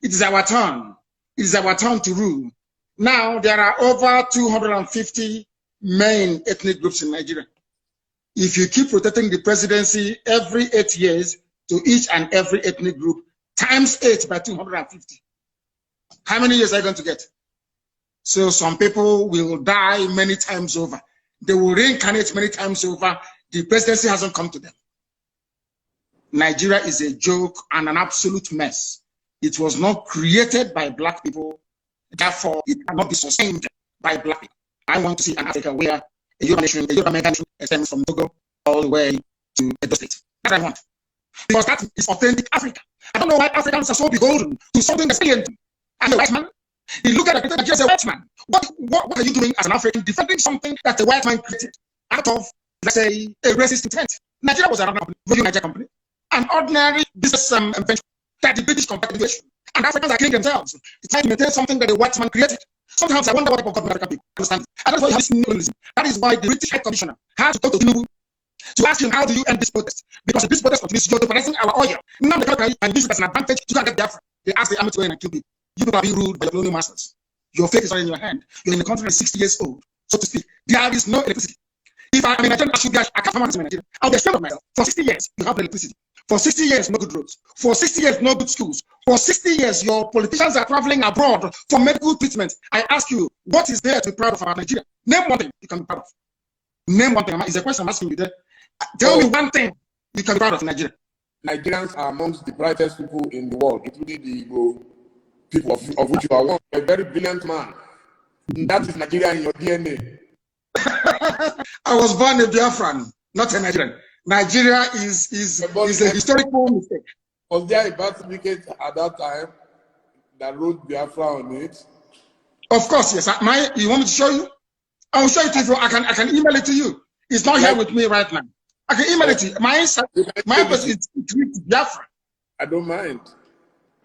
It is our turn. It is our turn to rule. Now there are over 250 main ethnic groups in Nigeria. If you keep rotating the presidency every 8 years to each and every ethnic group, times 8 by 250, how many years are you going to get? So some people will die many times over. They will reincarnate many times over. The presidency hasn't come to them. Nigeria is a joke and an absolute mess. It was not created by black people. Therefore, it cannot be sustained by black people. I want to see an Africa where a Yoruba nation extends from Togo all the way to Edo State. That I want. because that is authentic Africa. I don't know why Africans are so beholden to something that's alien. I'm a white man. You look at it as a white man. What are you doing as an African defending something that a white man created out of, let's say, a racist intent? Nigeria was another company, Nigeria company, an ordinary business venture that the British company, and Africans are killing themselves. It's trying to maintain something that a white man created. Sometimes I wonder what type of African people understand. And that's why you have this neoliberalism. That is why the British High Commissioner had to go to Tinubu to ask him, how do you end this protest? Because if this protest continues, you're jeopardizing our oil. Now the country can use it as an advantage to get Biafra. They ask the army to go in and kill people. You people are being ruled by your colonial masters. Your fate is not in your hand. You're in a country that's 60 years old, so to speak. There is no electricity. If I'm in Nigeria, I can't come out in Nigeria. I'll be ashamed of myself. For 60 years, you have no electricity. For 60 years, no good roads. For 60 years, no good schools. For 60 years, your politicians are traveling abroad for medical treatment. I ask you, what is there to be proud of about Nigeria? Name one thing you can be proud of. Name one thing. It's a question I'm asking you there. Tell me one thing you can be proud of in Nigeria. Nigerians are amongst the brightest people in the world, including the Igbo people of which you are one. A very brilliant man. That is Nigeria in your DNA. I was born a Biafran, not a Nigerian. Nigeria is a historical mistake. Was there a birth certificate at that time that wrote Biafra on it? Of course, yes. You want me to show you? I will show it to you. I can email it to you. It's not here with me right now. I can email it to you. My person is Biafra. I don't mind.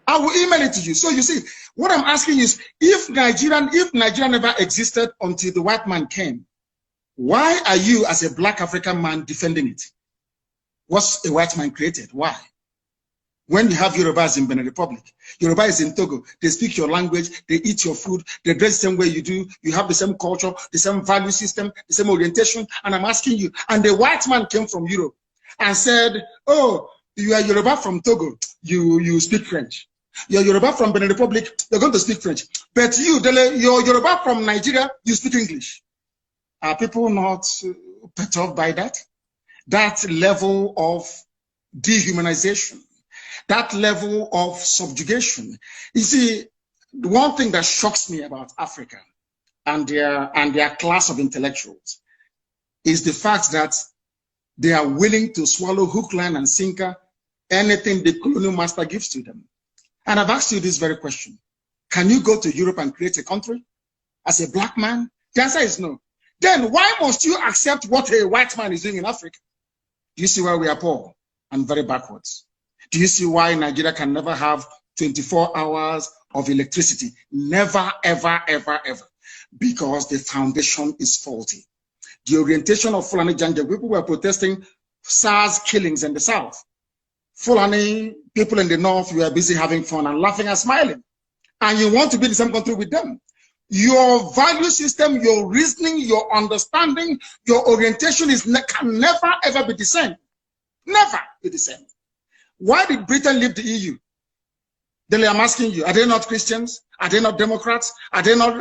I will email it to you. So you see, what I'm asking is, if Nigeria never existed until the white man came, why are you, as a black African man, defending it? What's a white man created? Why? When you have Yorubas in Benin Republic, Yoruba is in Togo, they speak your language, they eat your food, they dress the same way you do, you have the same culture, the same value system, the same orientation, and I'm asking you, and the white man came from Europe and said, oh, you are Yoruba from Togo, you speak French. You're Yoruba from Benin Republic, you're going to speak French. But you're Yoruba from Nigeria, you speak English. Are people not perturbed by that? That level of dehumanization, that level of subjugation. You see, the one thing that shocks me about Africa and their class of intellectuals is the fact that they are willing to swallow hook, line, and sinker anything the colonial master gives to them. And I've asked you this very question. Can you go to Europe and create a country as a black man? The answer is no. Then why must you accept what a white man is doing in Africa? Do you see why we are poor and very backwards? Do you see why Nigeria can never have 24 hours of electricity? Never, ever, ever, ever. Because the foundation is faulty. The orientation of Fulani Janja, people were protesting SARS killings in the south. Fulani people in the north, you are busy having fun and laughing and smiling. And you want to be in the same country with them. Your value system, your reasoning, your understanding, your orientation can never ever be the same. Never be the same. Why did Britain leave the EU? Then I'm asking you, are they not Christians? Are they not Democrats? Are they not,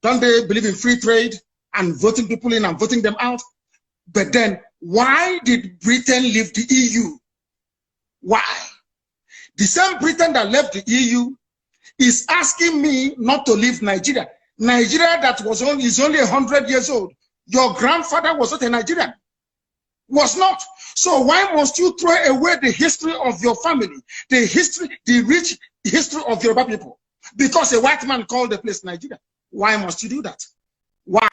don't they believe in free trade and voting people in and voting them out? But then why did Britain leave the EU? Why? The same Britain that left the EU is asking me not to leave Nigeria. Nigeria that is only 100 years old. Your grandfather was not a Nigerian. Was not. So why must you throw away the history of your family, the rich history of Yoruba people? Because a white man called the place Nigeria. Why must you do that? Why?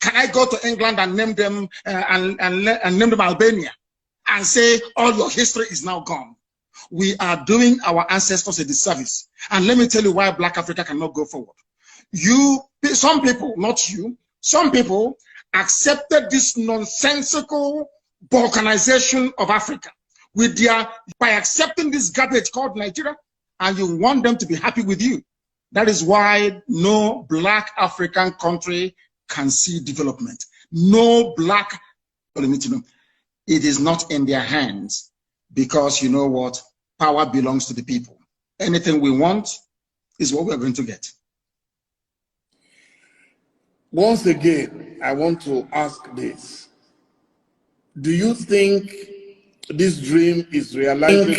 Can I go to England and name them and name them Albania and say all your history is now gone? We are doing our ancestors a disservice. And let me tell you why Black Africa cannot go forward. Some people, not you, some people accepted this nonsensical balkanization of Africa by accepting this garbage called Nigeria, and you want them to be happy with you. That is why no black African country can see development. No black, it is not in their hands, because you know what? Power belongs to the people. Anything we want is what we're going to get. Once again, I want to ask this. Do you think this dream is realizable?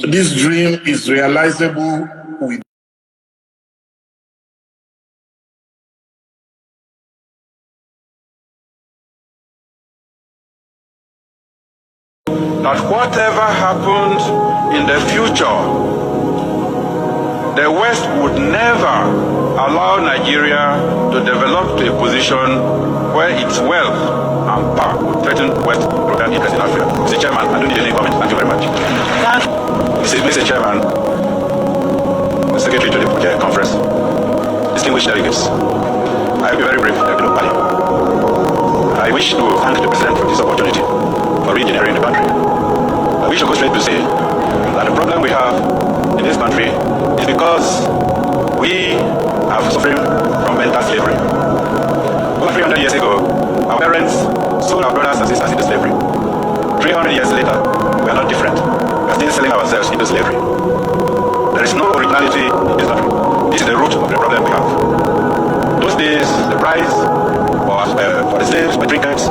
This dream is realizable with that whatever happened in the future, the West would never allow Nigeria to develop to a position where its wealth and power would threaten West European interests in Africa. Mr. Chairman, I don't need any comment. Thank you very much. Mr. Chairman, the Secretary to the Conference, distinguished delegates, I will be very brief. I wish to thank the President for this opportunity for re-engineering the country. I wish to go straight to say that the problem we have in this country is because we have suffering from mental slavery. Over 300 years ago, our parents sold our brothers and sisters into slavery. 300 years later, we are not different. We are still selling ourselves into slavery. There is no originality in this country. This is the root of the problem we have. Those days, the price for the slaves were trinkets,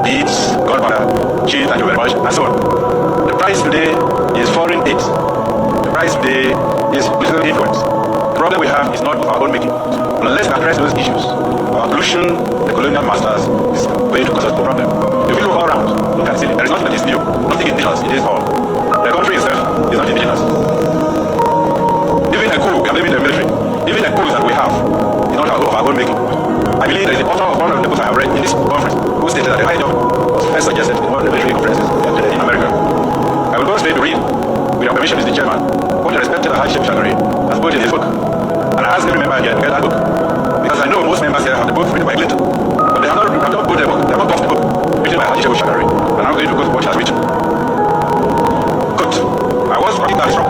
beads, gunpowder, cheese, and jewelry, and so on. The price today is foreign aid. The price today is political influence. The problem we have is not of our own making. And unless we address those issues, our pollution, the colonial masters, is going to cause us a problem. If you look all around, you can see there is nothing that is new, nothing indigenous, it is all. The country itself is not indigenous. Even a coup, we are living in the military. Even the coups that we have is not of our own making. I believe there is the author of one of the books I have read in this conference who stated that the high job was first suggested in one of the military conferences in America. I will go straight to read, with your permission, Mr. Chairman, what the respected Hashim Shagari has put in his book. And I ask every member here to get that book. Because I know most members here have the book written by Clinton. But they have not put the book, they have not got the book written by Hashim Shagari. And I'm going to go to what he has written. Good. I was particularly struck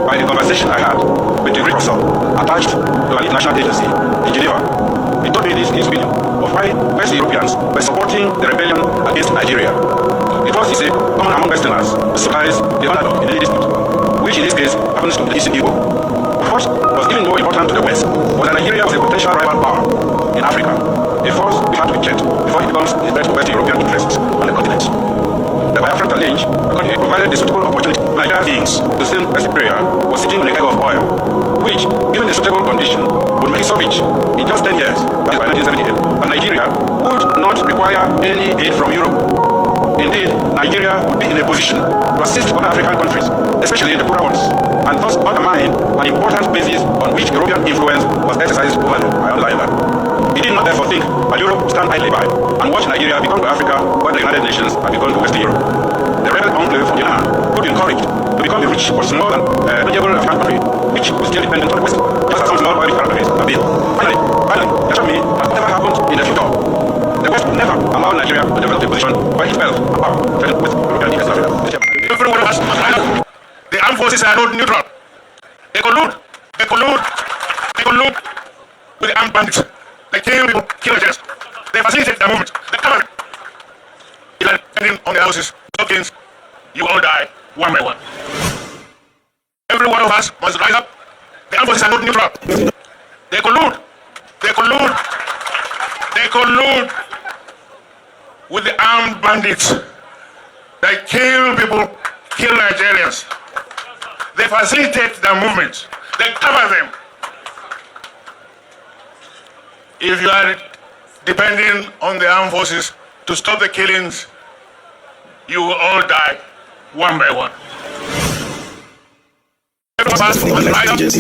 by the conversation I had with the Greek professor attached to an international agency in Geneva. He told me this in his video of why West Europeans were supporting the rebellion against Nigeria. It was, he said, common among Westerners to surprise the underdog in any dispute, which in this case happens to be the Eastern Igbo. What was even more important to the West was that Nigeria was a potential rival power in Africa, a force we had to be checked before it becomes a threat to West European interests on the continent. The Biafran challenge provided the suitable opportunity for Nigerian beings to send West prayer was sitting on a keg of oil, which, given the suitable condition, would make it so rich in just 10 years, that is by 1978, and Nigeria would not require any aid from Europe. Indeed, Nigeria would be in a position to assist other African countries, especially in the poorer ones, and thus undermine an important basis on which European influence was exercised over them. I underline that. He did not therefore think that Europe would stand idly by and watch Nigeria become to Africa what the United Nations have become to Western Europe. The rebel enclave from Iran could be encouraged to become a rich but small and manageable African country, which was still dependent on the West, just as some small oil countries have been. Finally, assure me that whatever happens in the future, the West will never allow Nigeria to develop a position where its wealth and power threaten with European interests in Africa. Everyone has the armed forces are not neutral. They collude with the armed bandits. They kill people, kill Nigerians. They facilitate the movement. They cover it. Depending on the houses, tokens, you all die one by one. Every one of us must rise up. The armed forces are not neutral. They collude with the armed bandits. They kill people, kill Nigerians. They facilitate the movement. They cover them. If you are depending on the armed forces to stop the killings, you will all die one by one. Every Baba was liar. The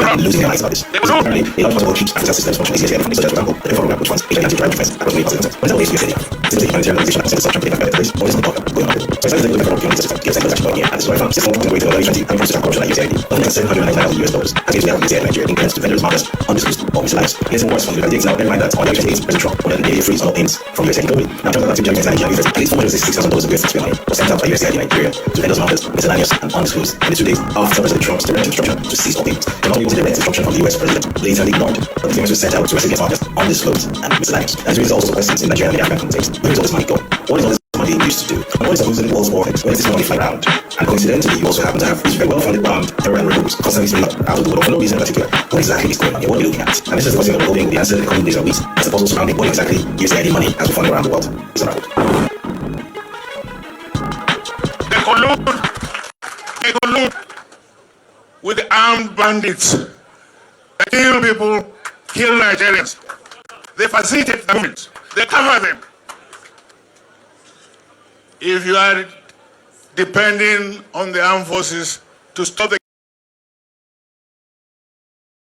ambulance was wrong. They were wrong. A large possible keeps African systems function easier for such as, for example, the foreign which funds HIV anti-drug defense across many parts of the When it's always used in humanitarian organization and some company that is always in the pocket, going on. So it's not the federal community system, gives transaction money and this is why funds system going to another agency and process corruption like USAID. Only $799,000 has been used in Nigeria in grants to vendors, markets, undisclosed or misaligned. It is worse from the United States now. Bear in mind that on United States, President Trump ordered an immediate freeze on all payments from USAID globally. Now, Trump has active Nigeria at least $466,000 of US taxpayer money was sent out by USAID in Nigeria to vendors, markets, miscellaneous and undisclosed in the 2 days after President Trump's direct instruction to cease all payments. The money was a direct instruction from the US President later ignored, but the payments were sent out to recipients, markets, undisclosed and miscellaneous. As a result of questions in Nigeria and the African context, where is all this money going? What is all this money being used to do? And what is the reason World War? Where is this money flying around? And coincidentally, you also happen to have these very well-funded terror and groups constantly spilling up out of the world for no reason in particular. What exactly is going on here? What are we looking at? And this is the question that we're hoping will be answered in the coming days or weeks as the puzzle surrounding what exactly USAID money as we fund around the world is about. They collude with the armed bandits. They kill people, kill Nigerians. They facilitate the movement. They cover them. If you are depending on the armed forces to stop the